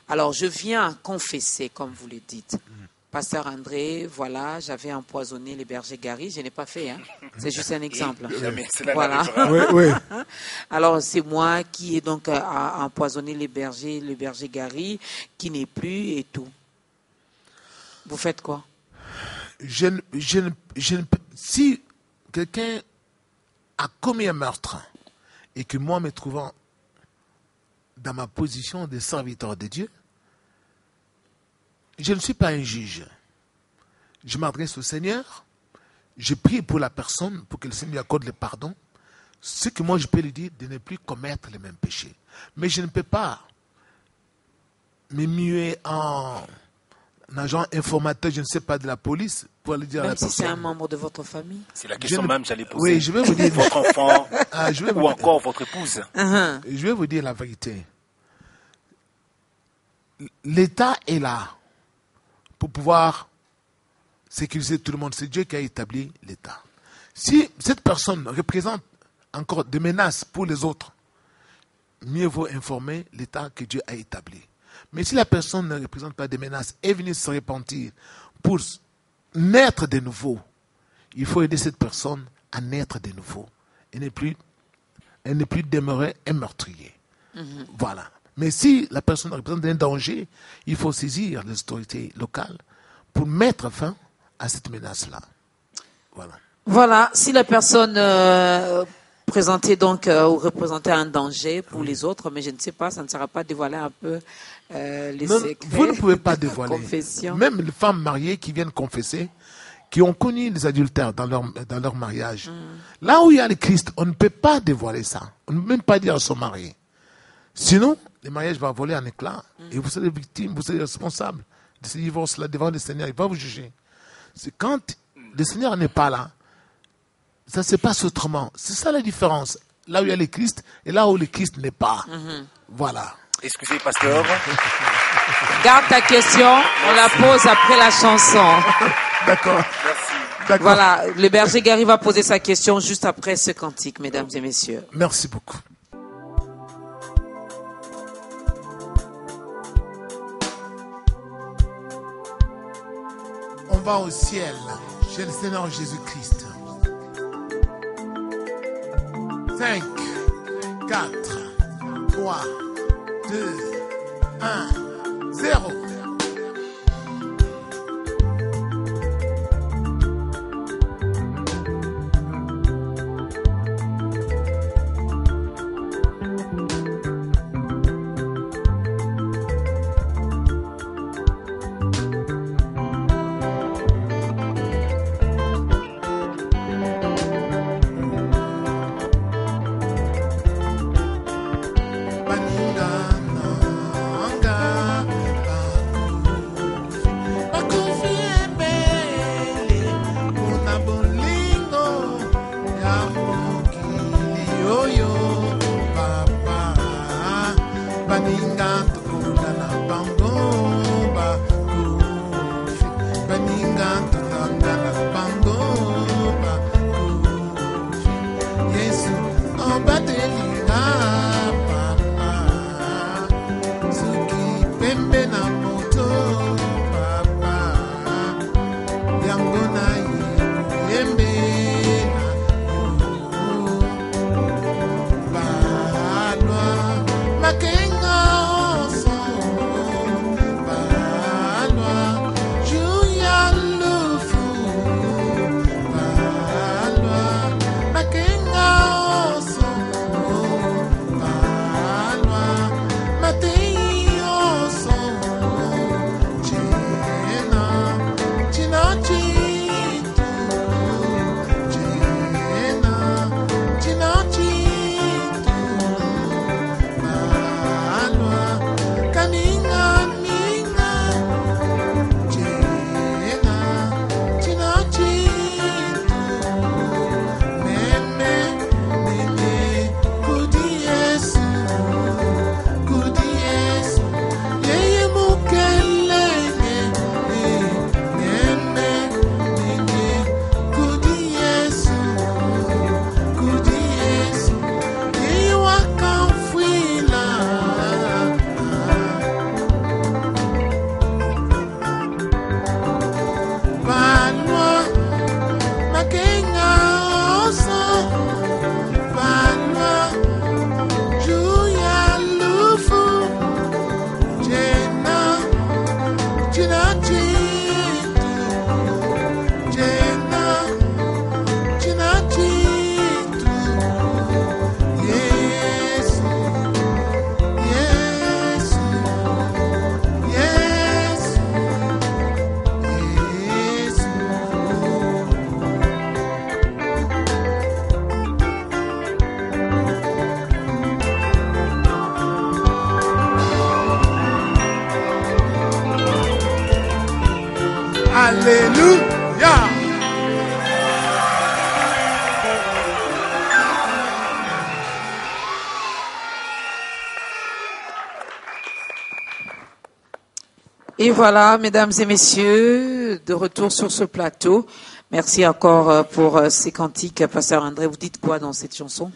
Alors je viens confesser comme vous le dites. Pasteur André, voilà, j'avais empoisonné les bergers Gary. Je n'ai pas fait, hein. C'est juste un exemple. Voilà. Oui. Alors, c'est moi qui ai donc empoisonné les bergers Gary, qui n'est plus et tout. Vous faites quoi? Si quelqu'un a commis un meurtre et que moi me trouvant dans ma position de serviteur de Dieu, je ne suis pas un juge. Je m'adresse au Seigneur, je prie pour la personne, pour que le Seigneur lui accorde le pardon. Ce que moi je peux lui dire, de ne plus commettre les mêmes péchés. Mais je ne peux pas me muer en agent informateur, je ne sais pas, de la police, pour aller dire à la personne. Même si c'est un membre de votre famille? C'est la question même, j'allais poser. Oui, je vais vous dire. Votre enfant, ou encore votre épouse. Je vais vous dire la vérité. L'État est là pour pouvoir sécuriser tout le monde. C'est Dieu qui a établi l'État. Si cette personne représente encore des menaces pour les autres, mieux vaut informer l'État que Dieu a établi. Mais si la personne ne représente pas des menaces et venir se repentir pour naître de nouveau, il faut aider cette personne à naître de nouveau et ne plus demeurer un meurtrier. Voilà. Mais si la personne représente un danger, il faut saisir les autorités locales pour mettre fin à cette menace-là. Voilà. Voilà, si la personne présentait donc ou représentait un danger pour les autres, mais je ne sais pas, ça ne sera pas dévoiler un peu les secrets. Vous ne pouvez pas dévoiler. Confession. Même les femmes mariées qui viennent confesser, qui ont connu les adultères dans leur mariage. Là où il y a le Christ, on ne peut pas dévoiler ça. On ne peut même pas dire à son mari. Sinon, le mariage va voler en éclats et vous serez victime, vous serez responsable de ce divorce-là devant le Seigneur. Il va vous juger. C'est quand le Seigneur n'est pas là, ça se passe autrement. C'est ça la différence. Là où il y a le Christ et là où le Christ n'est pas. Voilà. Excusez, pasteur. Garde ta question, on la pose après la chanson. D'accord. Merci. D'accord. Voilà, le berger Gary va poser sa question juste après ce cantique, mesdames et messieurs. Merci beaucoup. On va au ciel chez le Seigneur Jésus-Christ. 5, 4, 3, 2, 1, 0. Alléluia. Et voilà, mesdames et messieurs, de retour sur ce plateau. Merci encore pour ces cantiques. Pasteur André, vous dites quoi dans cette chanson?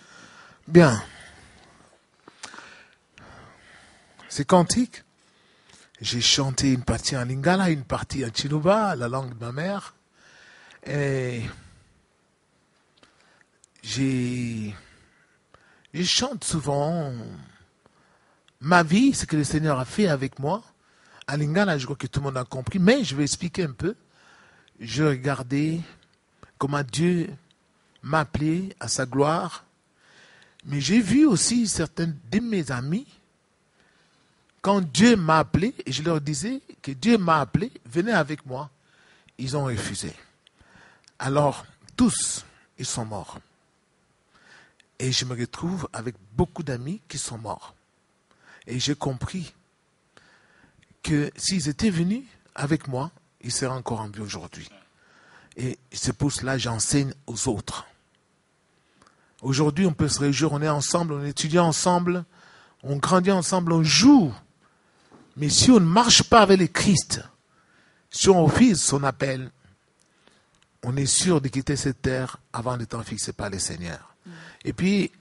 Bien. Ces cantiques, j'ai chanté une partie en lingala, une partie en chiluba, la langue de ma mère. Et je chante souvent ma vie, ce que le Seigneur a fait avec moi, à Lingala, je crois que tout le monde a compris, mais je vais expliquer un peu. Je regardais comment Dieu m'a appelé à sa gloire, mais j'ai vu aussi certains de mes amis, quand Dieu m'a appelé, et je leur disais que Dieu m'a appelé, venez avec moi, ils ont refusé. Alors, tous, ils sont morts. Et je me retrouve avec beaucoup d'amis qui sont morts. Et j'ai compris que s'ils étaient venus avec moi, ils seraient encore en vie aujourd'hui. Et c'est pour cela que j'enseigne aux autres. Aujourd'hui, on peut se réjouir, on est ensemble, on étudie ensemble, on grandit ensemble, on joue. Mais si on ne marche pas avec le Christ, si on refuse son appel, on est sûr de quitter cette terre avant le temps fixé par le Seigneur. Et puis,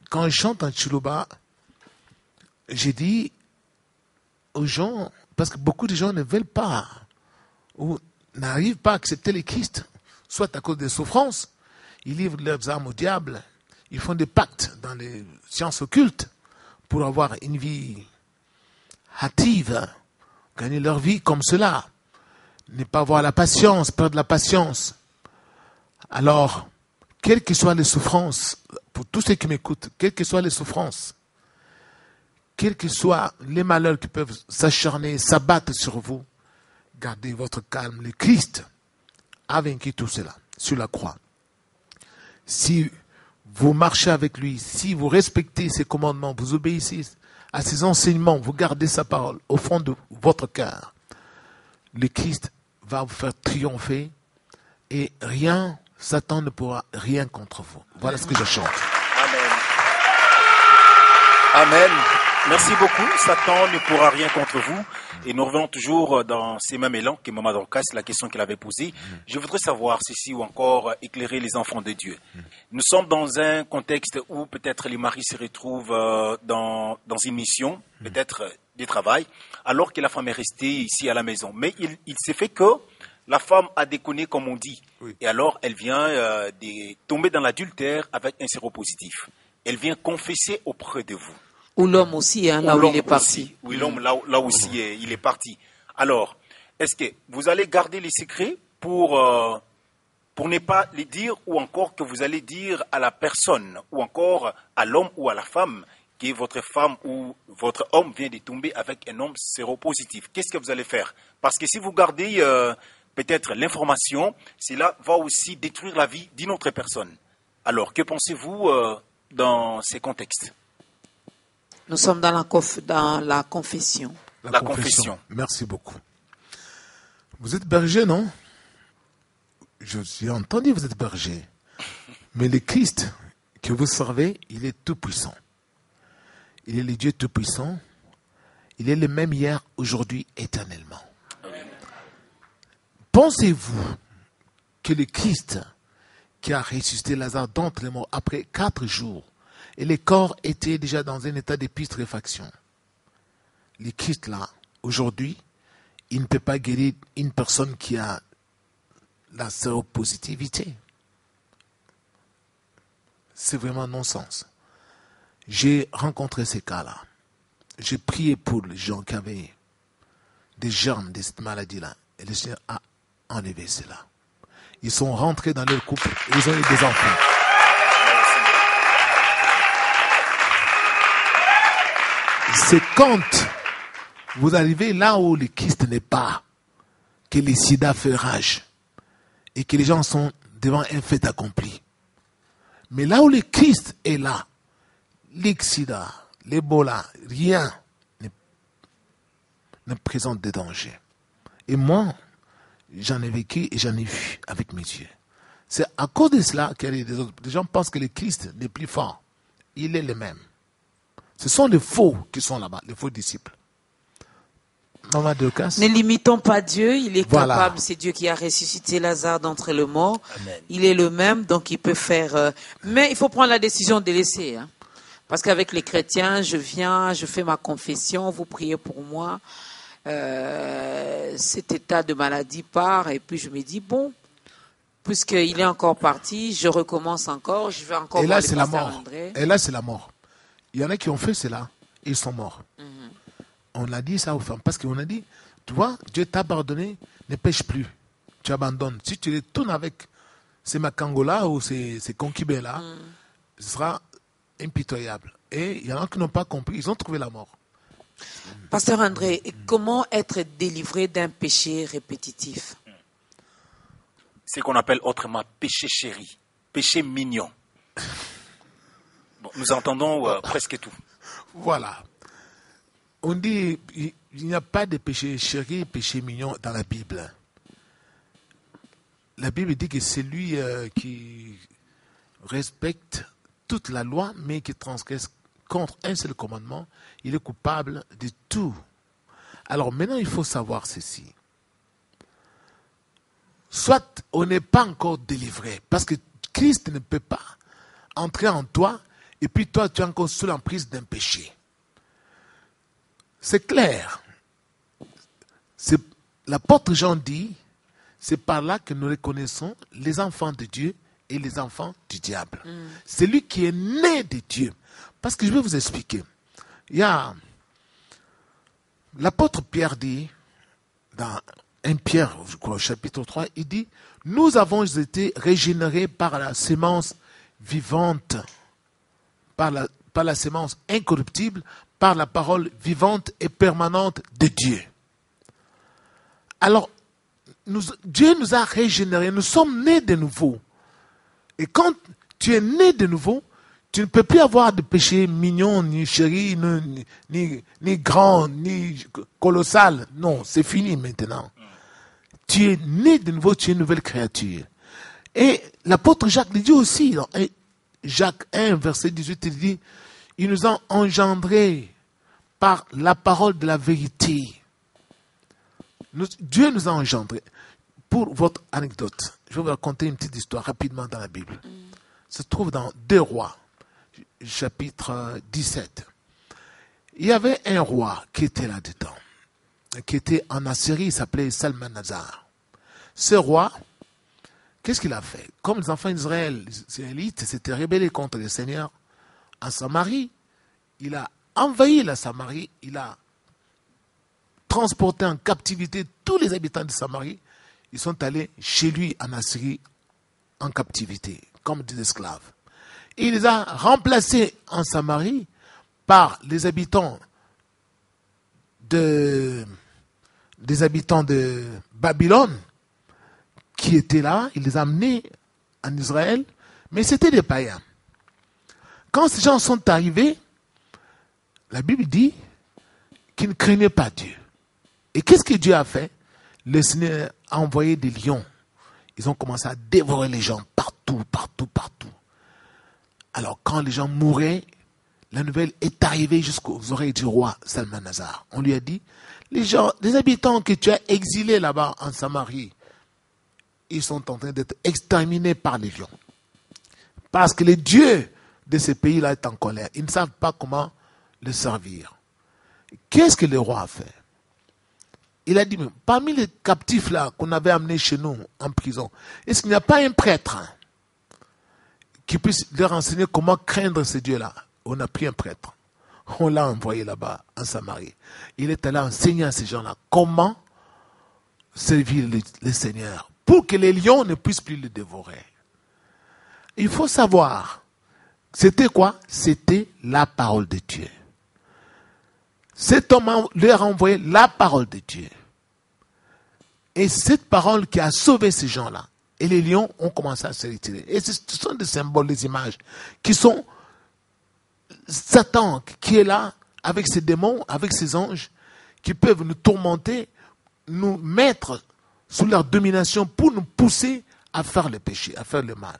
quand je chante en Chiluba, j'ai dit aux gens, parce que beaucoup de gens ne veulent pas ou n'arrivent pas à accepter le Christ, soit à cause des souffrances, ils livrent leurs âmes au diable, ils font des pactes dans les sciences occultes pour avoir une vie hâtive, gagner leur vie comme cela, ne pas avoir la patience, perdre la patience. Alors, quelles que soient les souffrances, pour tous ceux qui m'écoutent, quelles que soient les souffrances, quels que soient les malheurs qui peuvent s'acharner, s'abattre sur vous, gardez votre calme. Le Christ a vaincu tout cela sur la croix. Si vous marchez avec lui, si vous respectez ses commandements, vous obéissez à ses enseignements, vous gardez sa parole au fond de votre cœur, le Christ va vous faire triompher et rien, Satan ne pourra rien contre vous. Voilà ce que je chante. Amen. Amen. Merci beaucoup. Satan ne pourra rien contre vous. Et nous revenons toujours dans ces mêmes élans que Maman Dorcas, la question qu'elle avait posée. Je voudrais savoir ceci ou encore éclairer les enfants de Dieu. Nous sommes dans un contexte où peut-être les maris se retrouvent dans une mission, peut-être de travail, alors que la femme est restée ici à la maison. Mais il s'est fait que la femme a déconné, comme on dit. Oui. Et alors, elle vient de tomber dans l'adultère avec un séropositif. Elle vient confesser auprès de vous. Ou l'homme aussi, hein, là où il est parti. Oui, l'homme là aussi, il est parti. Alors, est-ce que vous allez garder les secrets pour ne pas les dire, ou encore que vous allez dire à la personne, ou encore à l'homme ou à la femme, que votre femme ou votre homme vient de tomber avec un homme séropositif? Qu'est-ce que vous allez faire? Parce que si vous gardez peut-être l'information, cela va aussi détruire la vie d'une autre personne. Alors, que pensez-vous dans ces contextes? Nous sommes dans la confession. La confession. Merci beaucoup. Vous êtes berger, non? J'ai entendu vous êtes berger. Mais le Christ que vous servez, il est tout puissant. Il est le Dieu tout puissant. Il est le même hier, aujourd'hui, éternellement. Pensez-vous que le Christ qui a ressuscité Lazare d'entre les morts après 4 jours, et le corps était déjà dans un état de putréfaction. Le Christ là, aujourd'hui, il ne peut pas guérir une personne qui a la séropositivité. C'est vraiment non-sens. J'ai rencontré ces cas-là. J'ai prié pour les gens qui avaient des germes de cette maladie-là. Et le Seigneur a enlevé cela. Ils sont rentrés dans leur couple et ils ont eu des enfants. C'est quand vous arrivez là où le Christ n'est pas, que les sida fait rage et que les gens sont devant un fait accompli. Mais là où le Christ est là, le sida, l'Ebola, rien ne présente de danger. Et moi, j'en ai vécu et j'en ai vu avec mes yeux. C'est à cause de cela que les gens pensent que le Christ n'est plus fort. Il est le même. Ce sont les faux qui sont là-bas, les faux disciples. Maman Dorcas. Ne limitons pas Dieu, il est capable, c'est Dieu qui a ressuscité Lazare d'entre les morts. Amen. Il est le même, donc il peut faire... mais il faut prendre la décision de laisser. Hein. Parce qu'avec les chrétiens, je viens, je fais ma confession, vous priez pour moi. Cet état de maladie part, et puis je me dis, bon, puisqu'il est encore parti, je recommence encore, je vais encore voir le pasteur André. Et là, c'est la mort. Il y en a qui ont fait cela. ils sont morts. On a dit ça aux femmes, parce qu'on a dit, tu vois, Dieu t'a pardonné, ne pêche plus, tu abandonnes. Si tu retournes avec ces makangola ou ces concubins-là, ce sera impitoyable. Et il y en a qui n'ont pas compris, ils ont trouvé la mort. Pasteur André, comment être délivré d'un péché répétitif? C'est ce qu'on appelle autrement péché chéri, péché mignon. Bon, nous entendons presque tout. Voilà. On dit il n'y a pas de péché chéri et péché mignon dans la Bible. La Bible dit que c'est lui qui respecte toute la loi, mais qui transgresse contre un seul commandement, il est coupable de tout. Alors maintenant, il faut savoir ceci. Soit on n'est pas encore délivré, parce que Christ ne peut pas entrer en toi, et puis toi, tu es encore sous l'emprise d'un péché. C'est clair. L'apôtre Jean dit, c'est par là que nous reconnaissons les enfants de Dieu et les enfants du diable. C'est lui qui est né de Dieu. Parce que je vais vous expliquer. Il y a l'apôtre Pierre dit, dans 1 Pierre, je crois, au chapitre 3, il dit, nous avons été régénérés par la sémence vivante, par la sémence incorruptible, par la parole vivante et permanente de Dieu. Alors, Dieu nous a régénérés, nous sommes nés de nouveau. Et quand tu es né de nouveau, tu ne peux plus avoir de péché mignon, ni chéri, ni grand, ni colossal. Non, c'est fini maintenant. Tu es né de nouveau, tu es une nouvelle créature. Et l'apôtre Jacques le dit aussi, dans Jacques 1, verset 18, il dit, il nous a engendrés par la parole de la vérité. Dieu nous a engendrés. Pour votre anecdote, je vais vous raconter une petite histoire rapidement dans la Bible. Ça se trouve dans 2 Rois, chapitre 17. Il y avait un roi qui était là-dedans, qui était en Assyrie, il s'appelait Salmanasar. Ce roi, qu'est-ce qu'il a fait? Comme les enfants d'Israël, les Israélites s'étaient rebellés contre le Seigneur en Samarie, il a envahi la Samarie, il a transporté en captivité tous les habitants de Samarie. Ils sont allés chez lui en Assyrie en captivité, comme des esclaves. Il les a remplacés en Samarie par les habitants de Babylone qui étaient là. Il les a amenés en Israël, mais c'était des païens. Quand ces gens sont arrivés, la Bible dit qu'ils ne craignaient pas Dieu. Et qu'est-ce que Dieu a fait? Le Seigneur a envoyé des lions. Ils ont commencé à dévorer les gens partout, partout, partout. Alors quand les gens mouraient, la nouvelle est arrivée jusqu'aux oreilles du roi Salmanasar. On lui a dit, les habitants que tu as exilés là-bas en Samarie, ils sont en train d'être exterminés par les lions. Parce que le Dieu de ces pays-là est en colère. Ils ne savent pas comment le servir. Qu'est-ce que le roi a fait? Il a dit, parmi les captifs là qu'on avait amenés chez nous en prison, est-ce qu'il n'y a pas un prêtre qui puisse leur enseigner comment craindre ce Dieu-là? On a pris un prêtre. On l'a envoyé là-bas en Samarie. Il est allé enseigner à ces gens-là comment servir le Seigneur pour que les lions ne puissent plus le dévorer. Il faut savoir, c'était quoi? C'était la parole de Dieu. Cet homme leur a envoyé la parole de Dieu. Et cette parole qui a sauvé ces gens-là. Et les lions ont commencé à se retirer. Et ce sont des symboles, des images, qui sont Satan, qui est là, avec ses démons, avec ses anges, qui peuvent nous tourmenter, nous mettre sous leur domination pour nous pousser à faire le péché, à faire le mal.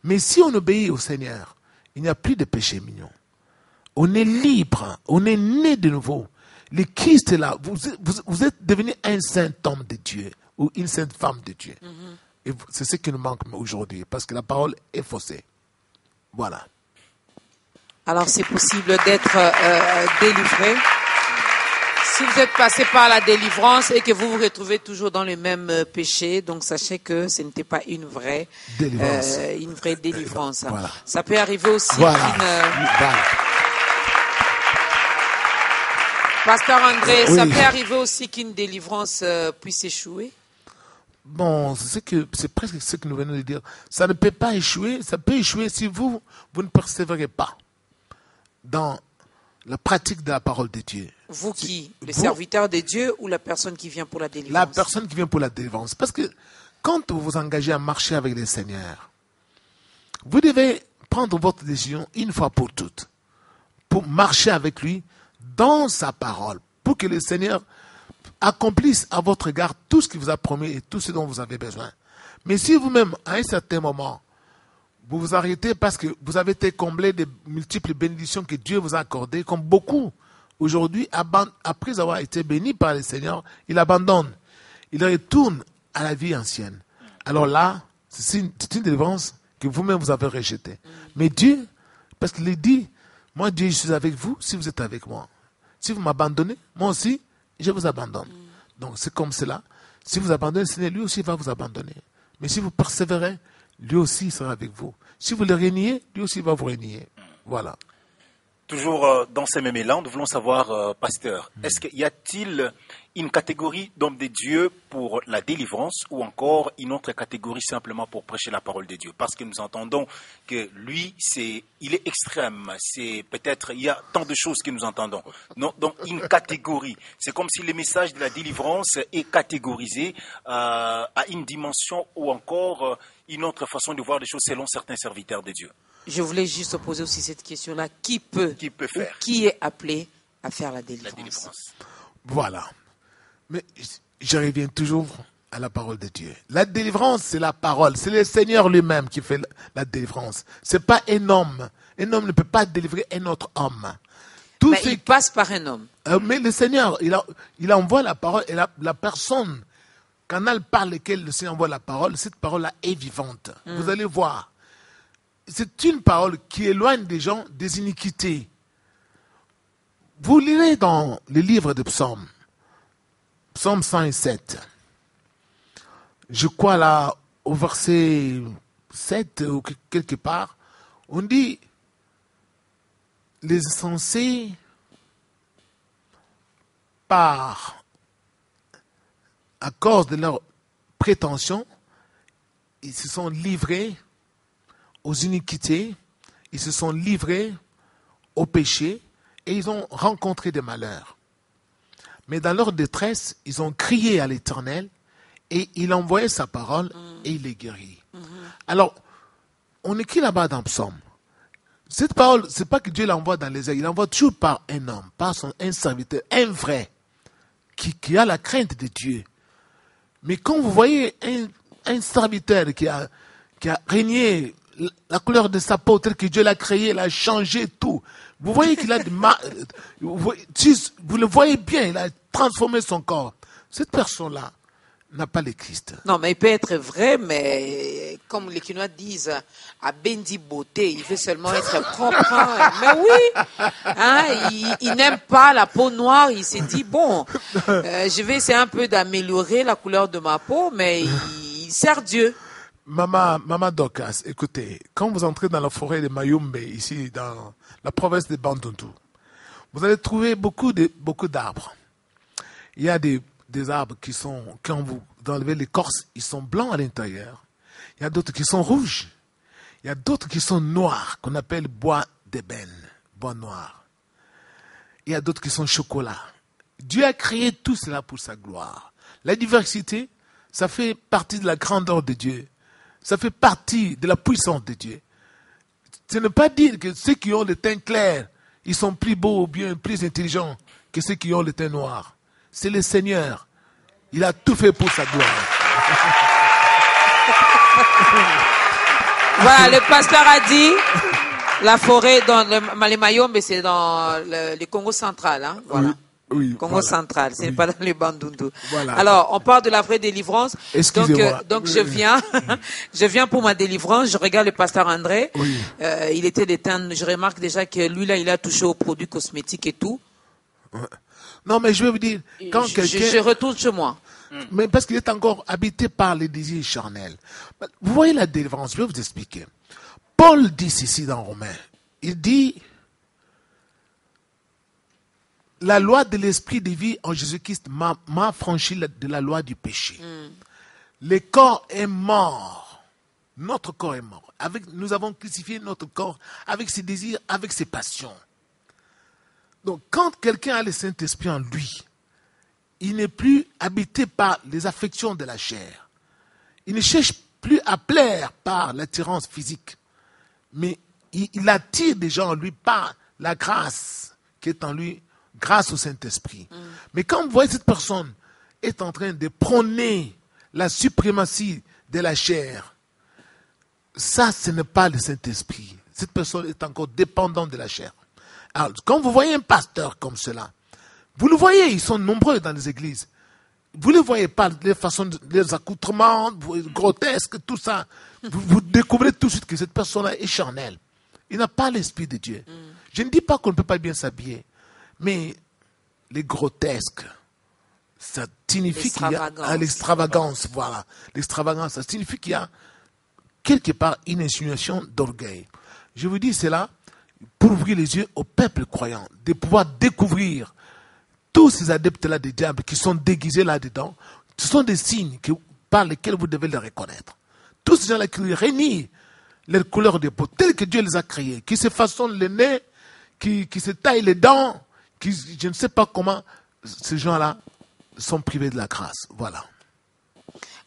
Mais si on obéit au Seigneur, il n'y a plus de péché mignon. On est libre, on est né de nouveau. Le Christ est là. Vous êtes devenu un saint homme de Dieu ou une sainte femme de Dieu. Et c'est ce qui nous manque aujourd'hui parce que la parole est faussée. Voilà. Alors c'est possible d'être délivré. Si vous êtes passé par la délivrance et que vous vous retrouvez toujours dans le même péché, donc sachez que ce n'était pas une vraie délivrance. Voilà. Ça peut arriver aussi Voilà. Pasteur André, Oui. ça peut arriver aussi qu'une délivrance puisse échouer? Bon, c'est presque ce que nous venons de dire. Ça ne peut pas échouer. Ça peut échouer si vous ne persévérez pas dans la pratique de la parole de Dieu. Vous qui? Le vous- serviteur de Dieu ou la personne qui vient pour la délivrance? La personne qui vient pour la délivrance. Parce que quand vous vous engagez à marcher avec le Seigneur, vous devez prendre votre décision une fois pour toutes, pour marcher avec lui dans sa parole, pour que le Seigneur accomplisse à votre égard tout ce qu'il vous a promis et tout ce dont vous avez besoin. Mais si vous-même, à un certain moment, vous vous arrêtez parce que vous avez été comblé de multiples bénédictions que Dieu vous a accordées, comme beaucoup aujourd'hui, après avoir été bénis par le Seigneur, il abandonne. Il retourne à la vie ancienne. Alors là, c'est une délivrance que vous-même vous avez rejetée. Mais Dieu, parce qu'il dit, moi Dieu, je suis avec vous si vous êtes avec moi. Si vous m'abandonnez, moi aussi, je vous abandonne. Donc c'est comme cela. Si vous abandonnez le Seigneur, lui aussi va vous abandonner. Mais si vous persévérez, lui aussi sera avec vous. Si vous le reniez, lui aussi va vous renier. Voilà. Toujours dans ces mêmes élans, nous voulons savoir, pasteur, est-ce qu'il y a-t-il une catégorie d'hommes de Dieu pour la délivrance ou encore une autre catégorie simplement pour prêcher la parole de Dieu? Parce que nous entendons que lui, il est extrême. C'est peut-être, il y a tant de choses que nous entendons. Non, donc une catégorie. C'est comme si le message de la délivrance est catégorisé à une dimension ou encore une autre façon de voir les choses selon certains serviteurs de Dieu. Je voulais juste poser aussi cette question-là. Qui peut faire? Ou qui est appelé à faire la délivrance? La délivrance. Voilà. Mais je reviens toujours à la parole de Dieu. La délivrance, c'est la parole. C'est le Seigneur lui-même qui fait la délivrance. C'est pas un homme. Un homme ne peut pas délivrer un autre homme. Mais il passe par un homme. Mais le Seigneur, il envoie la parole et la personne, canal par lequel le Seigneur envoie la parole, cette parole-là est vivante. Vous allez voir. C'est une parole qui éloigne des gens des iniquités. Vous lirez dans le livre de Psaumes, Psaume 107. Je crois là, au verset 7 ou quelque part, on dit les insensés à cause de leur prétention, ils se sont livrés aux iniquités, ils se sont livrés au péché et ils ont rencontré des malheurs. Mais dans leur détresse, ils ont crié à l'Éternel et il a envoyé sa parole et il les guérit. Alors, on écrit là-bas dans Psaume. Cette parole, c'est pas que Dieu l'envoie dans les airs, il l'envoie toujours par un homme, par un serviteur, un vrai, qui a la crainte de Dieu. Mais quand vous voyez un serviteur qui a régné la couleur de sa peau, tel que Dieu l'a créé, il a changé tout. Vous voyez qu'il a vous le voyez bien, il a transformé son corps. Cette personne-là n'a pas le Christ. Non, mais il peut être vrai, mais comme les Quinois disent, à Bendi beauté, il veut seulement être propre. Mais oui, hein, il n'aime pas la peau noire. Il s'est dit, bon, je vais essayer un peu d'améliorer la couleur de ma peau, mais il sert Dieu. Maman Docas, écoutez, quand vous entrez dans la forêt de Mayumbe, ici dans la province de Bandundu, vous allez trouver beaucoup d'arbres. Il y a des arbres qui sont, quand vous enlevez l'écorce, ils sont blancs à l'intérieur. Il y a d'autres qui sont rouges. Il y a d'autres qui sont noirs, qu'on appelle bois d'ébène, bois noir. Il y a d'autres qui sont chocolat. Dieu a créé tout cela pour sa gloire. La diversité, ça fait partie de la grandeur de Dieu. Ça fait partie de la puissance de Dieu. Ce n'est pas dire que ceux qui ont le teint clair, ils sont plus beaux ou bien plus intelligents que ceux qui ont le teint noir. C'est le Seigneur. Il a tout fait pour sa gloire. Voilà, le pasteur a dit, la forêt dans le Mayombe, c'est dans le Congo central. Hein, voilà. Oui, Congo voilà. central, ce n'est pas dans le Bandundu. Voilà. Alors, on parle de la vraie délivrance. Excusez-moi. Donc je viens pour ma délivrance. Je regarde le pasteur André. Oui. Il était des temps, je remarque déjà que lui là, il a touché aux produits cosmétiques et tout. Non, mais je vais vous dire, quand quelqu'un... Je retourne chez moi. Mais parce qu'il est encore habité par les désirs charnels. Vous voyez la délivrance, je vais vous expliquer. Paul dit ceci dans Romains. Il dit, la loi de l'esprit de vie en Jésus-Christ m'a franchi de la loi du péché. Le corps est mort. Notre corps est mort. Nous avons crucifié notre corps avec ses désirs, avec ses passions. Donc, quand quelqu'un a le Saint-Esprit en lui, il n'est plus habité par les affections de la chair. Il ne cherche plus à plaire par l'attirance physique, mais il attire des gens en lui par la grâce qui est en lui, grâce au Saint-Esprit. Mais quand vous voyez cette personne est en train de prôner la suprématie de la chair, ça, ce n'est pas le Saint-Esprit. Cette personne est encore dépendante de la chair. Alors, quand vous voyez un pasteur comme cela, vous le voyez, ils sont nombreux dans les églises. Vous ne le voyez pas, les façons, les accoutrements grotesques, tout ça. Vous découvrez tout de suite que cette personne-là est charnelle. Il n'a pas l'Esprit de Dieu. Je ne dis pas qu'on ne peut pas bien s'habiller, mais les grotesques, ça signifie qu'il y a l'extravagance. Voilà. L'extravagance, ça signifie qu'il y a quelque part une insinuation d'orgueil. Je vous dis cela pour ouvrir les yeux au peuple croyant, de pouvoir découvrir tous ces adeptes-là des diables qui sont déguisés là-dedans. Ce sont des signes par lesquels vous devez les reconnaître. Tous ces gens-là qui réunissent les couleurs de peau telles que Dieu les a créées, qui se façonnent le nez, qui se taillent les dents, je ne sais pas comment ces gens-là sont privés de la grâce. Voilà.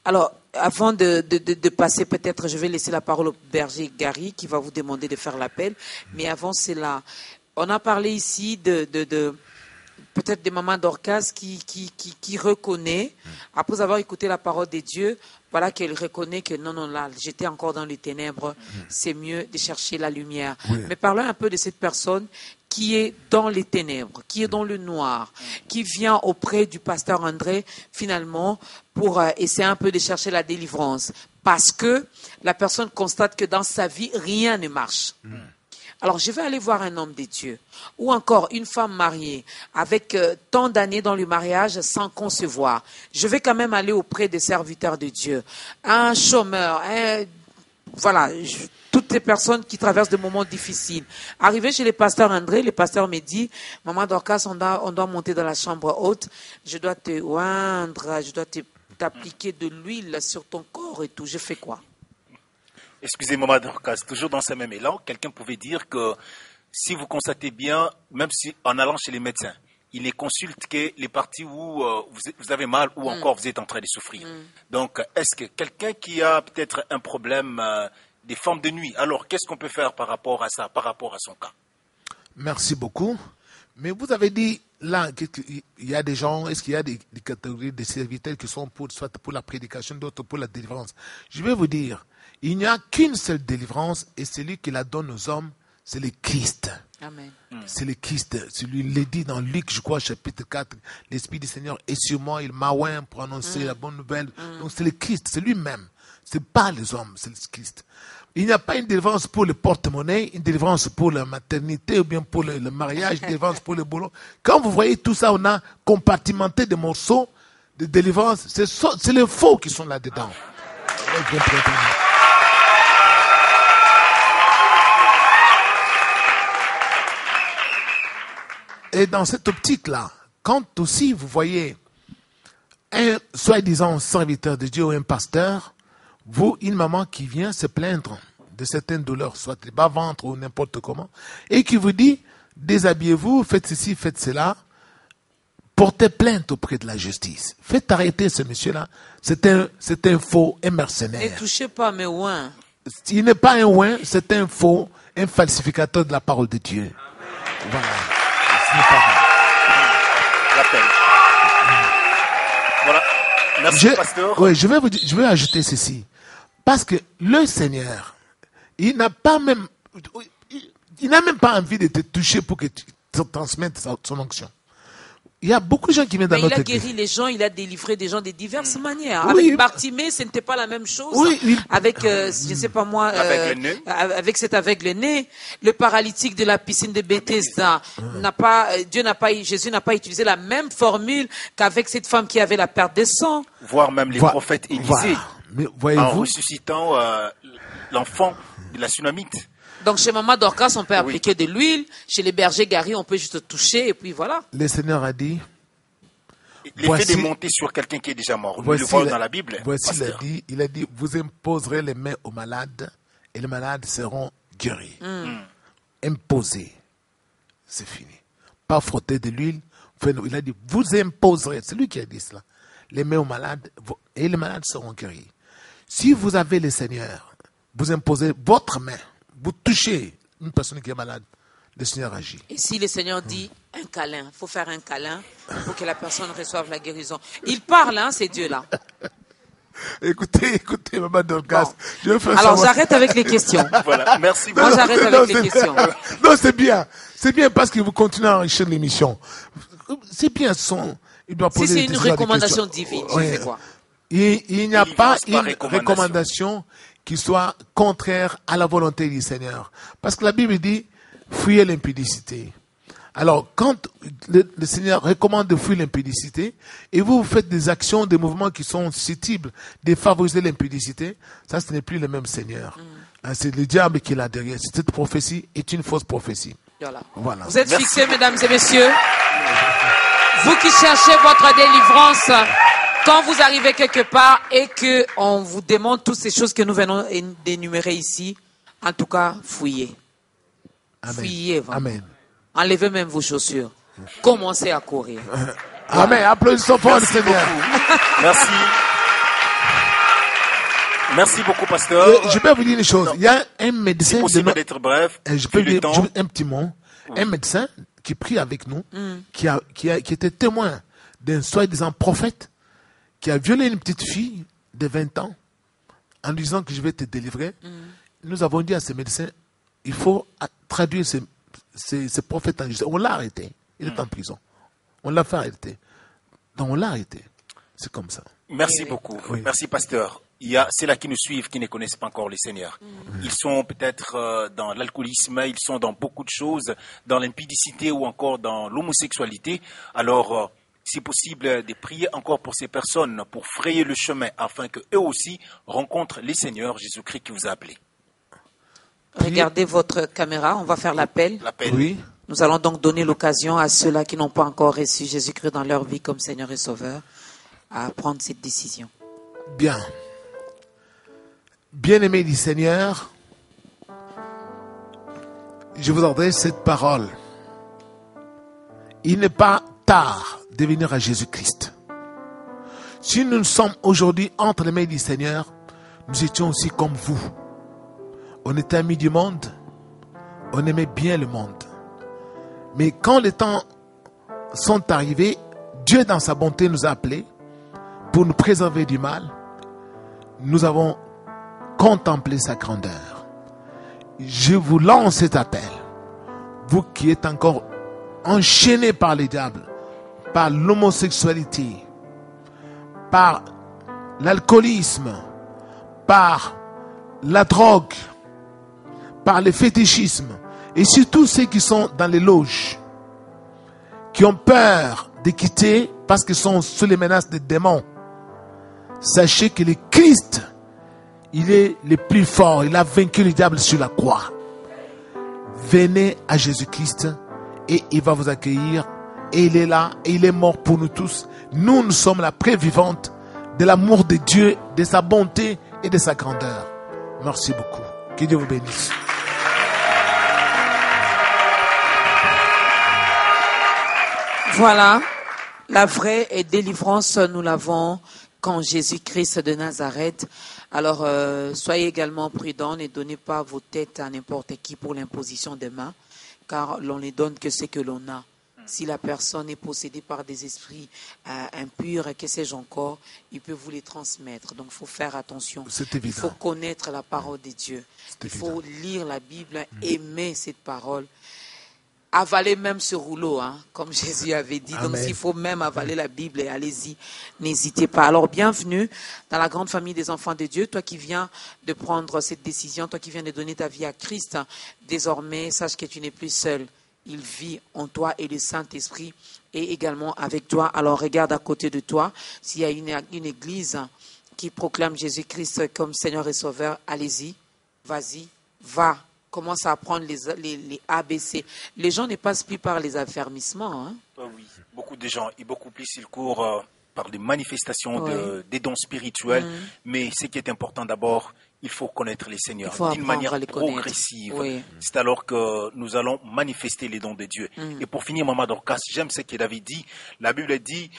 Alors, avant de passer, peut-être, je vais laisser la parole au berger Gary qui va vous demander de faire l'appel. Mais avant cela, on a parlé ici de peut-être des mamans Dorcas qui reconnaît, après avoir écouté la parole de Dieu, voilà qu'elle reconnaît que non, là, j'étais encore dans les ténèbres, c'est mieux de chercher la lumière. Oui. Mais parlons un peu de cette personne qui est dans les ténèbres, qui est dans le noir, qui vient auprès du pasteur André, finalement, pour essayer un peu de chercher la délivrance. Parce que la personne constate que dans sa vie, rien ne marche. Alors, je vais aller voir un homme de Dieu, ou encore une femme mariée, avec tant d'années dans le mariage sans concevoir. Je vais quand même aller auprès des serviteurs de Dieu. Un chômeur, voilà, toutes les personnes qui traversent des moments difficiles. Arrivé chez le pasteur André, le pasteur me dit, maman Dorcas, on doit monter dans la chambre haute, je dois te oindre, je dois t'appliquer de l'huile sur ton corps et tout. Je fais quoi? Excusez-moi, Maman Dorcas, toujours dans ce même élan, quelqu'un pouvait dire que si vous constatez bien, même si en allant chez les médecins, ils ne consultent que les parties où vous avez mal ou encore vous êtes en train de souffrir. Donc, est-ce que quelqu'un qui a peut-être un problème des formes de nuit, alors qu'est-ce qu'on peut faire par rapport à ça, par rapport à son cas? Merci beaucoup. Mais vous avez dit, là, il y a des gens, est-ce qu'il y a des catégories de serviteurs qui sont soit pour la prédication, d'autres pour la délivrance? Je vais vous dire, il n'y a qu'une seule délivrance et celui qui la donne aux hommes, c'est le Christ. Amen. C'est le Christ. Celui il est dit dans Luc, je crois, chapitre 4, l'Esprit du Seigneur est sur moi, il m'a oint pour annoncer la bonne nouvelle. Donc c'est le Christ, c'est lui-même. C'est pas les hommes, c'est le Christ. Il n'y a pas une délivrance pour le porte-monnaie, une délivrance pour la maternité ou bien pour le mariage, une délivrance pour le boulot. Quand vous voyez tout ça, on a compartimenté des morceaux de délivrance. C'est les faux qui sont là-dedans. Et dans cette optique-là, quand aussi vous voyez un soi-disant serviteur de Dieu ou un pasteur, vous, une maman qui vient se plaindre de certaines douleurs, soit le bas-ventre ou n'importe comment, et qui vous dit, déshabillez-vous, faites ceci, faites cela, portez plainte auprès de la justice. Faites arrêter ce monsieur-là. C'est un faux, un mercenaire. Ne touchez pas mes ouins. Il n'est pas un ouin, c'est un faux, un falsificateur de la parole de Dieu. Voilà. L'appel. Voilà. Merci, pasteur. Oui, je vais ajouter ceci. Parce que le Seigneur, il n'a même pas envie de te toucher pour que tu transmettes son onction. Il y a beaucoup de gens qui viennent dans notre église. Il a guéri les gens, il a délivré des gens de diverses manières. Oui. Avec Bartimée, ce n'était pas la même chose. Oui. Avec, je ne sais pas moi, avec cet aveugle-né, le paralytique de la piscine de Bethesda, Jésus n'a pas utilisé la même formule qu'avec cette femme qui avait la perte de sang. Voire même les prophètes Élisée, en ressuscitant l'enfant de la Sunamite. Donc chez Maman Dorcas, on peut appliquer de l'huile. Chez les bergers Gary, on peut juste toucher et puis voilà. Le Seigneur a dit, L'effet de monter sur quelqu'un qui est déjà mort. Nous le voyons dans la Bible. Voici, il a dit, vous imposerez les mains aux malades et les malades seront guéris. Imposer. C'est fini. Pas frotter de l'huile. Il a dit, vous imposerez. C'est lui qui a dit cela. Les mains aux malades et les malades seront guéris. Si vous avez le Seigneur, vous imposez votre main, vous touchez une personne qui est malade, le Seigneur agit. Et si le Seigneur dit un câlin, il faut faire un câlin pour que la personne reçoive la guérison. Il parle, hein, ces dieux-là. Écoutez, Maman Dorcas. Bon. Alors, j'arrête avec les questions. Voilà, merci beaucoup. Moi, j'arrête avec les questions. Non, c'est bien. C'est bien parce que vous continuez à enrichir l'émission. C'est bien, il doit poser si c'est une recommandation divine, je fais quoi? Il n'y a pas une recommandation qui soit contraire à la volonté du Seigneur. Parce que la Bible dit, fuyez l'impudicité. Alors, quand le Seigneur recommande de fuir l'impudicité, et vous faites des actions, des mouvements qui sont susceptibles de favoriser l'impudicité, ça, ce n'est plus le même Seigneur. C'est le diable qui est là derrière. Cette prophétie est une fausse prophétie. Voilà. Vous êtes fixés, mesdames et messieurs. Vous qui cherchez votre délivrance, quand vous arrivez quelque part et qu'on vous demande toutes ces choses que nous venons d'énumérer ici, en tout cas, fouillez. Amen. Fouillez, vraiment. Amen. Enlevez même vos chaussures. Commencez à courir. Amen. Applaudissons pour le Seigneur. Merci. Merci beaucoup, pasteur. Je peux vous dire une chose. Il y a un médecin. C'est possible d'être bref. Je peux dire un petit mot. Un médecin qui prie avec nous, qui était témoin d'un soi-disant prophète, qui a violé une petite fille de 20 ans en lui disant que je vais te délivrer. Nous avons dit à ce médecin, il faut traduire ce prophète en justice. On l'a arrêté. Il est en prison. On l'a fait arrêter. Donc on l'a arrêté. C'est comme ça. Merci beaucoup. Oui. Merci, pasteur. Il y a ceux-là qui nous suivent, qui ne connaissent pas encore le Seigneur. Ils sont peut-être dans l'alcoolisme, ils sont dans beaucoup de choses, dans l'impudicité ou encore dans l'homosexualité. Alors, c'est possible de prier encore pour ces personnes, pour frayer le chemin, afin qu'eux aussi rencontrent le Seigneur Jésus-Christ qui vous a appelé. Regardez votre caméra, on va faire l'appel. Oui. Nous allons donc donner l'occasion à ceux-là qui n'ont pas encore reçu Jésus-Christ dans leur vie comme Seigneur et Sauveur à prendre cette décision. Bien. Bien-aimés du Seigneur, je vous adresse cette parole. Il n'est pas tard de venir à Jésus-Christ. Si nous sommes aujourd'hui entre les mains du Seigneur, nous étions aussi comme vous. On était amis du monde, on aimait bien le monde. Mais quand les temps sont arrivés, Dieu dans sa bonté nous a appelés pour nous préserver du mal. Nous avons contemplé sa grandeur. Je vous lance cet appel. Vous qui êtes encore enchaînés par les diables, par l'homosexualité, par l'alcoolisme, par la drogue, par le fétichisme, et surtout ceux qui sont dans les loges, qui ont peur de quitter parce qu'ils sont sous les menaces des démons. Sachez que le Christ, il est le plus fort, il a vaincu le diable sur la croix. Venez à Jésus-Christ et il va vous accueillir, et il est là, et il est mort pour nous tous. Nous sommes la preuve vivante de l'amour de Dieu, de sa bonté et de sa grandeur. Merci beaucoup. Que Dieu vous bénisse. Voilà, la vraie délivrance, nous l'avons quand Jésus-Christ de Nazareth. Alors, soyez également prudents, ne donnez pas vos têtes à n'importe qui pour l'imposition des mains, car l'on ne donne que ce que l'on a. Si la personne est possédée par des esprits impurs, que sais-je encore, il peut vous les transmettre. Donc, il faut faire attention. Il faut connaître la parole de Dieu. Il faut lire la Bible, aimer cette parole. Avaler même ce rouleau, hein, comme Jésus avait dit. Amen. Donc, s'il faut même avaler la Bible, allez-y, n'hésitez pas. Alors, bienvenue dans la grande famille des enfants de Dieu. Toi qui viens de prendre cette décision, toi qui viens de donner ta vie à Christ, désormais, sache que tu n'es plus seul. Il vit en toi et le Saint-Esprit est également avec toi. Alors, regarde à côté de toi. S'il y a une église qui proclame Jésus-Christ comme Seigneur et Sauveur, allez-y, vas-y, va commence à apprendre les ABC, les gens ne passent plus par les affermissements. Hein? Oui, beaucoup de gens, et beaucoup plus, ils courent par des manifestations des dons spirituels. Mais ce qui est important d'abord, il faut connaître les Seigneurs d'une manière progressive. Oui. C'est alors que nous allons manifester les dons de Dieu. Et pour finir, Maman Dorcas, j'aime ce que David dit. La Bible dit,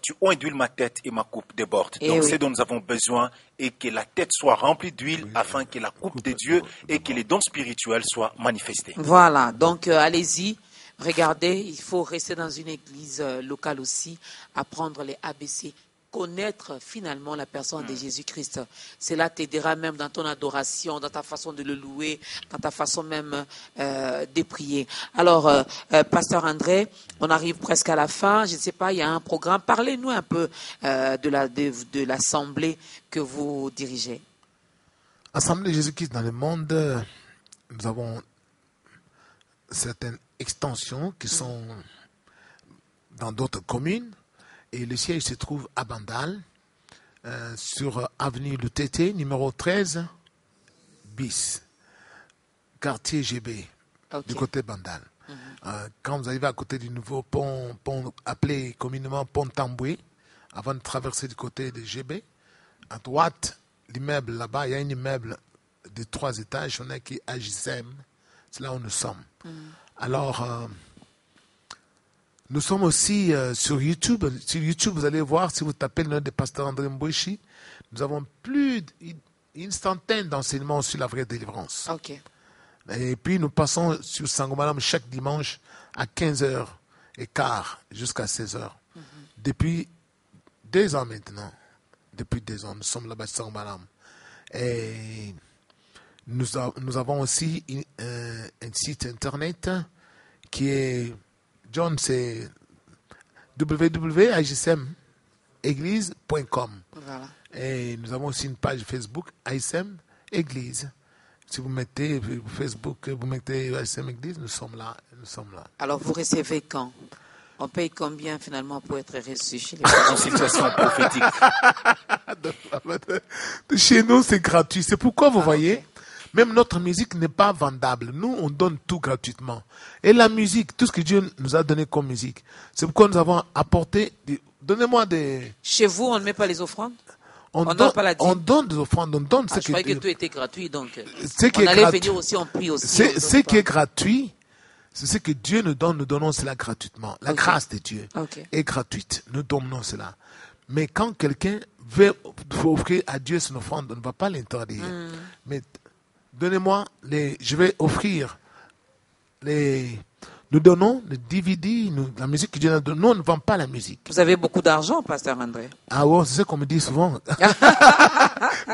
tu ondules ma tête et ma coupe déborde. Donc c'est dont nous avons besoin, et que la tête soit remplie d'huile afin que la coupe de Dieu et que les dons spirituels soient manifestés. Voilà, donc allez-y. Regardez, il faut rester dans une église locale aussi, apprendre les ABC, connaître finalement la personne de Jésus-Christ. Cela t'aidera même dans ton adoration, dans ta façon de le louer, dans ta façon même de prier. Alors, Pasteur André, on arrive presque à la fin. Je ne sais pas, il y a un programme. Parlez-nous un peu de l'assemblée que vous dirigez. Assemblée Jésus-Christ dans le monde, nous avons certaines extensions qui sont dans d'autres communes, et le siège se trouve à Bandal, sur avenue Le Tété, numéro 13 bis, quartier GB, du côté Bandal. Quand vous arrivez à côté du nouveau pont appelé communément pont Tamboué, avant de traverser du côté de GB, à droite, l'immeuble là-bas, il y a un immeuble de 3 étages, on a qui AJSM, c'est là où nous sommes. Alors, nous sommes aussi sur YouTube. Sur YouTube, vous allez voir, si vous tapez le nom de Pasteur André Mbouichi, nous avons plus d'une centaine d'enseignements sur la vraie délivrance. Okay. Et puis, nous passons sur Sangomalam chaque dimanche à 15h15 jusqu'à 16h. Depuis 2 ans maintenant. Depuis 2 ans, nous sommes là-bas à Sangomalam. Et nous avons aussi un site internet qui est, John, c'est www.ajsmeglise.com. Voilà. Et nous avons aussi une page Facebook, ASM Église. Si vous mettez Facebook, vous mettez ASM Église, nous sommes là. Alors, vous recevez quand? On paye combien finalement pour être reçu chez les consultations prophétiques? Chez nous, c'est gratuit. C'est pourquoi vous voyez, même notre musique n'est pas vendable. Nous, on donne tout gratuitement. Et la musique, tout ce que Dieu nous a donné comme musique, c'est pourquoi nous avons apporté... Donnez-moi des... Chez vous, on ne met pas les offrandes? On donne des offrandes. On donne ce je croyais que tout était gratuit, donc ce qui on allait venir aussi, on prie aussi. Ce qui est gratuit, c'est ce que Dieu nous donne, nous donnons cela gratuitement. La grâce de Dieu est gratuite. Nous donnons cela. Mais quand quelqu'un veut offrir à Dieu son offrande, on ne va pas l'interdire. Mais donnez-moi je vais offrir nous donnons les DVD, la musique que Dieu nous donne. Nous, on ne vend pas la musique. Vous avez beaucoup d'argent, Pasteur André. Ah ouais, c'est ce qu'on me dit souvent.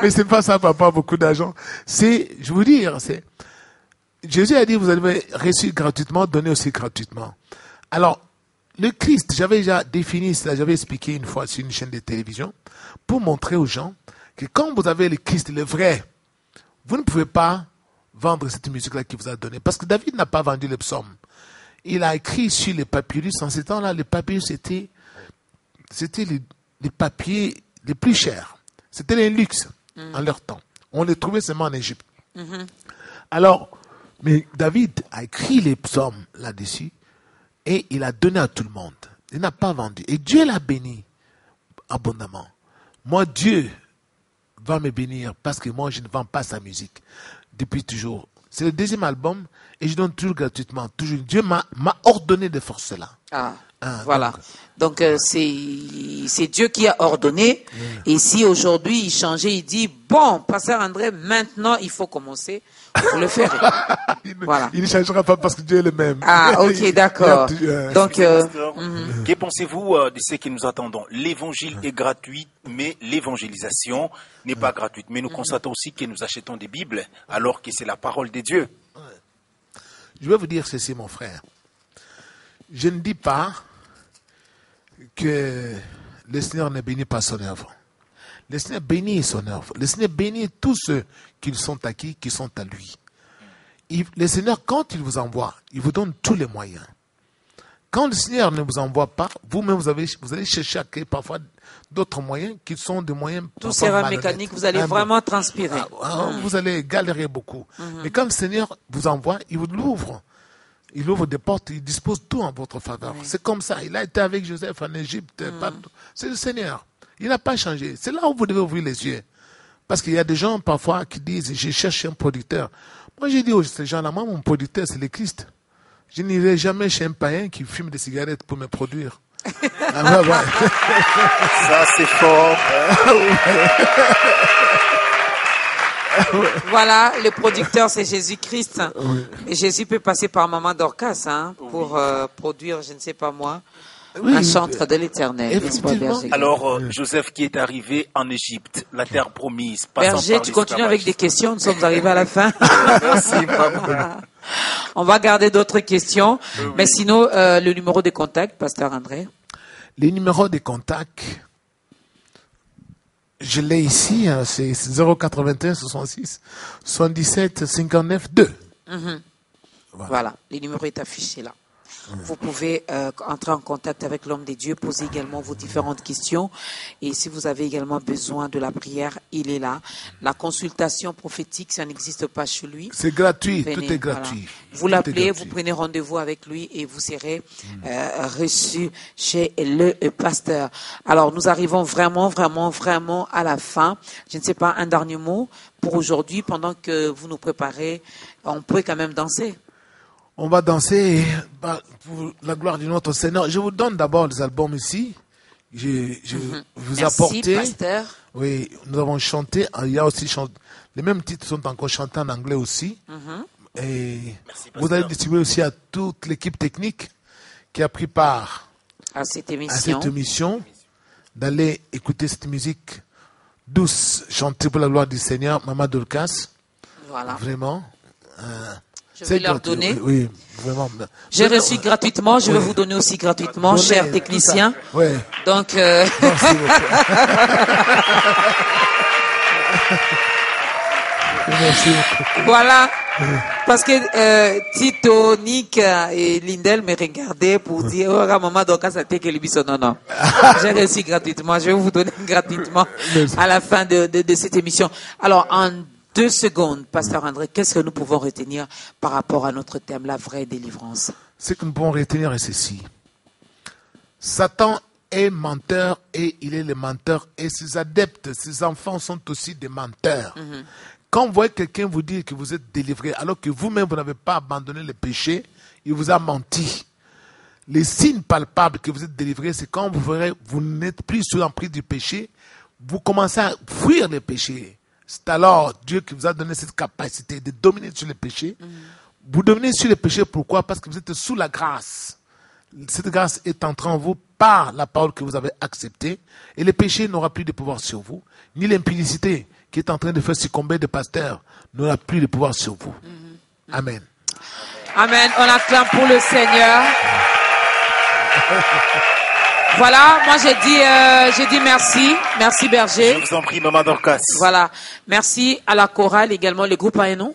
Mais c'est pas ça, papa, beaucoup d'argent. Je vous dire, Jésus a dit, vous avez reçu gratuitement, donné aussi gratuitement. Alors, le Christ, j'avais déjà défini cela, j'avais expliqué une fois sur une chaîne de télévision, pour montrer aux gens que quand vous avez le Christ, le vrai, vous ne pouvez pas vendre cette musique-là qu'il vous a donnée. Parce que David n'a pas vendu les psaumes. Il a écrit sur les papyrus. En ce temps-là, les papyrus, c'était les papiers les plus chers. C'était les luxe en leur temps. On les trouvait seulement en Égypte. Alors, mais David a écrit les psaumes là-dessus et il a donné à tout le monde. Il n'a pas vendu. Et Dieu l'a béni abondamment. Moi, Dieu va me bénir parce que moi, je ne vends pas sa musique depuis toujours. C'est le 2e album et je donne toujours gratuitement. Toujours. Dieu m'a ordonné de faire cela. Voilà. Donc c'est Dieu qui a ordonné. Et si aujourd'hui il changeait, il dit, bon, Pasteur André, maintenant il faut commencer. Vous le ferez. Voilà. Il ne changera pas parce que Dieu est le même. Ah, ok, d'accord. Donc, que pensez-vous de ce que nous attendons? L'évangile est gratuit, mais l'évangélisation n'est pas gratuite. Mais nous constatons aussi que nous achetons des Bibles alors que c'est la parole de Dieu. Je vais vous dire ceci, mon frère. Je ne dis pas que le Seigneur ne bénit pas son œuvre. Le Seigneur bénit son œuvre. Le Seigneur bénit tous ceux qui sont acquis, qui sont à lui. Le Seigneur, quand il vous envoie, il vous donne tous les moyens. quand le Seigneur ne vous envoie pas, vous-même, vous allez chercher à créer parfois d'autres moyens qui sont des moyens... Tout sera mécanique, vous allez vraiment transpirer. Vous allez galérer beaucoup. Mais quand le Seigneur vous envoie, il vous l'ouvre. Il ouvre des portes, il dispose tout en votre faveur. Oui. C'est comme ça. Il a été avec Joseph en Égypte. C'est le Seigneur. Il n'a pas changé. C'est là où vous devez ouvrir les yeux. Parce qu'il y a des gens parfois qui disent, je cherche un producteur. Moi, j'ai dit aux ces gens-là, moi, mon producteur, c'est le Christ. Je n'irai jamais chez un païen qui fume des cigarettes pour me produire. Ça, c'est fort. Voilà, le producteur, c'est Jésus-Christ. Oui. Et Jésus peut passer par Maman Dorcas pour produire, je ne sais pas moi, un chantre de l'Éternel. Alors, Joseph qui est arrivé en Égypte, la terre promise. Berger, tu continues avec des questions, nous sommes arrivés à la fin. Merci, maman. On va garder d'autres questions, mais sinon, le numéro de contact, Pasteur André. Les numéros de contact... Je l'ai ici, c'est 081 66 77 59 2. Voilà, le numéro est affiché là. Vous pouvez entrer en contact avec l'homme de Dieu, poser également vos différentes questions. Et si vous avez également besoin de la prière, il est là. La consultation prophétique, ça n'existe pas chez lui. C'est gratuit, tout est gratuit. Voilà. Vous l'appelez, vous prenez rendez-vous avec lui et vous serez reçu chez le pasteur. Alors, nous arrivons vraiment à la fin. Je ne sais pas, un dernier mot pour aujourd'hui, pendant que vous nous préparez. On peut quand même danser. On va danser pour la gloire de notre Seigneur. Je vous donne d'abord les albums ici. Je vous apporte. Pasteur. Oui, nous avons chanté. Il y a aussi les mêmes titres sont encore chantés en anglais aussi. Et merci, vous allez distribuer aussi à toute l'équipe technique qui a pris part à cette émission d'aller écouter cette musique douce chantée pour la gloire du Seigneur, Maman Dorcas. Voilà. Vraiment. Je vais leur donner. Oui, vraiment. J'ai reçu gratuitement, je vais vous donner aussi gratuitement, chers techniciens. Oui. Donc, merci beaucoup. Merci beaucoup. Voilà. Parce que Tito, Nick et Lindel me regardaient pour dire, oh, maman, donc ça t'est que le non. J'ai reçu gratuitement, je vais vous donner gratuitement à la fin de cette émission. Alors, en 2 secondes, Pasteur André, qu'est-ce que nous pouvons retenir par rapport à notre thème, la vraie délivrance? Ce que nous pouvons retenir est ceci. Satan est menteur et il est le menteur et ses adeptes, ses enfants sont aussi des menteurs. Quand vous voyez quelqu'un vous dire que vous êtes délivré alors que vous-même vous n'avez pas abandonné le péché, il vous a menti. Les signes palpables que vous êtes délivré, c'est quand vous n'êtes plus sous l'emprise du péché, vous commencez à fuir le péché. C'est alors Dieu qui vous a donné cette capacité de dominer sur le péché. Vous dominez sur le péché, pourquoi? Parce que vous êtes sous la grâce. Cette grâce est entrée en vous par la parole que vous avez acceptée. Et le péché n'aura plus de pouvoir sur vous. Ni l'impudicité qui est en train de faire succomber des pasteurs n'aura plus de pouvoir sur vous. Amen. Amen. On acclame pour le Seigneur. Voilà, moi j'ai dit merci. Merci Berger. Je vous en prie, Maman Dorcas. Voilà. Merci à la chorale également, le groupe a un nom?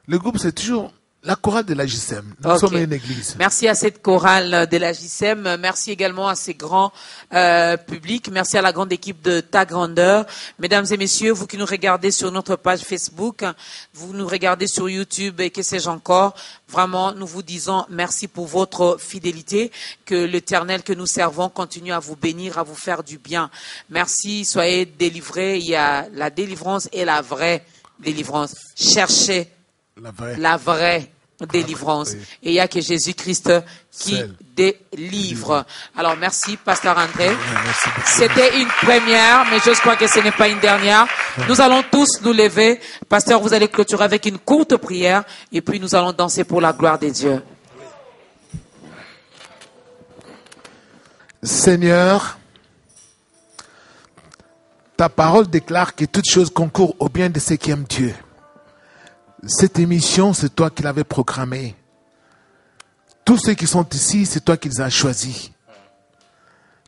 Le groupe, c'est toujours la chorale de la JSM. Nous sommes une église. Merci à cette chorale de la JSM. Merci également à ces grands publics. Merci à la grande équipe de Ta Grandeur. Mesdames et messieurs, vous qui nous regardez sur notre page Facebook, vous nous regardez sur YouTube et que sais-je encore, vraiment, nous vous disons merci pour votre fidélité. Que l'Éternel que nous servons continue à vous bénir, à vous faire du bien. Merci, soyez délivrés. Il y a la délivrance et la vraie délivrance. Cherchez la vraie délivrance. Et il n'y a que Jésus-Christ qui délivre. Alors, merci, Pasteur André. C'était une première, mais je crois que ce n'est pas une dernière. Nous allons tous nous lever. Pasteur, vous allez clôturer avec une courte prière et puis nous allons danser pour la gloire de Dieu. Seigneur, ta parole déclare que toute chose concourt au bien de ceux qui aiment Dieu. Cette émission, c'est toi qui l'avais programmée. Tous ceux qui sont ici, c'est toi qui les as choisis.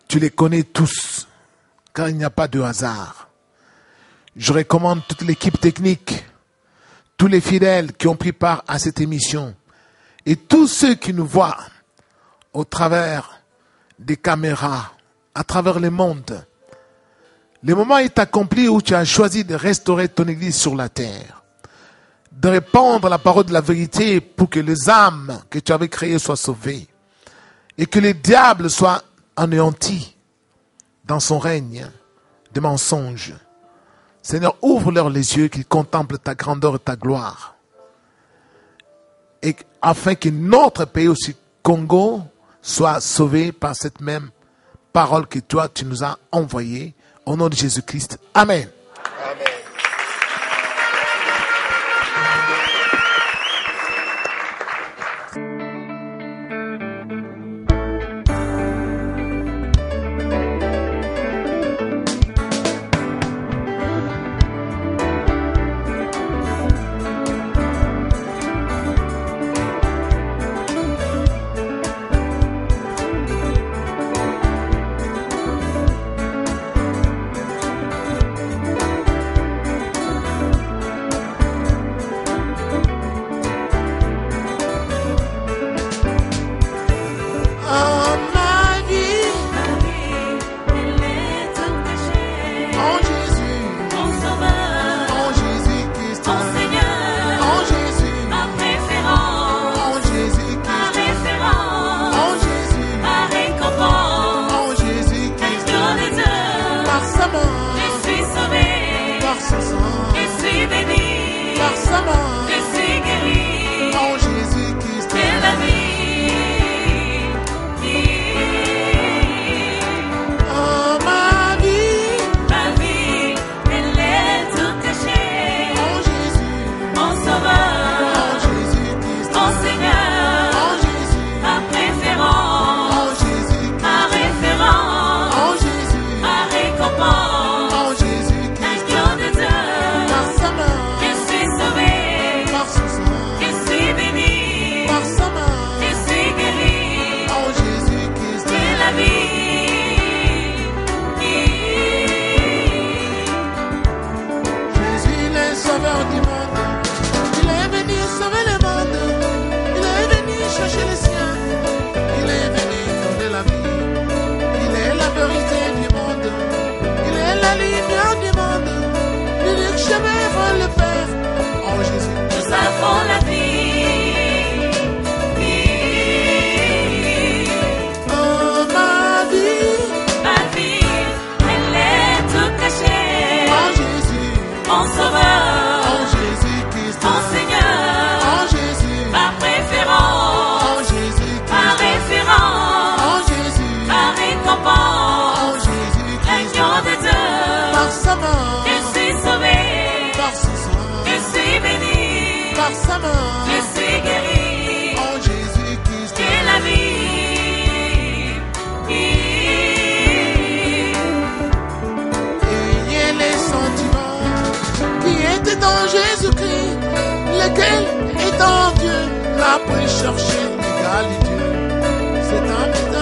Tu les connais tous, car il n'y a pas de hasard. Je recommande toute l'équipe technique, tous les fidèles qui ont pris part à cette émission, et tous ceux qui nous voient au travers des caméras, à travers le monde. Le moment est accompli où tu as choisi de restaurer ton église sur la terre, de répandre la parole de la vérité pour que les âmes que tu avais créées soient sauvées et que les diables soient anéantis dans son règne de mensonges. Seigneur, ouvre-leur les yeux, qu'ils contemplent ta grandeur et ta gloire. Et afin que notre pays aussi, Congo, soit sauvé par cette même parole que toi, tu nous as envoyée. Au nom de Jésus-Christ. Amen. Amen. Lequel étant Dieu n'a pas cherché l'égalité. C'est un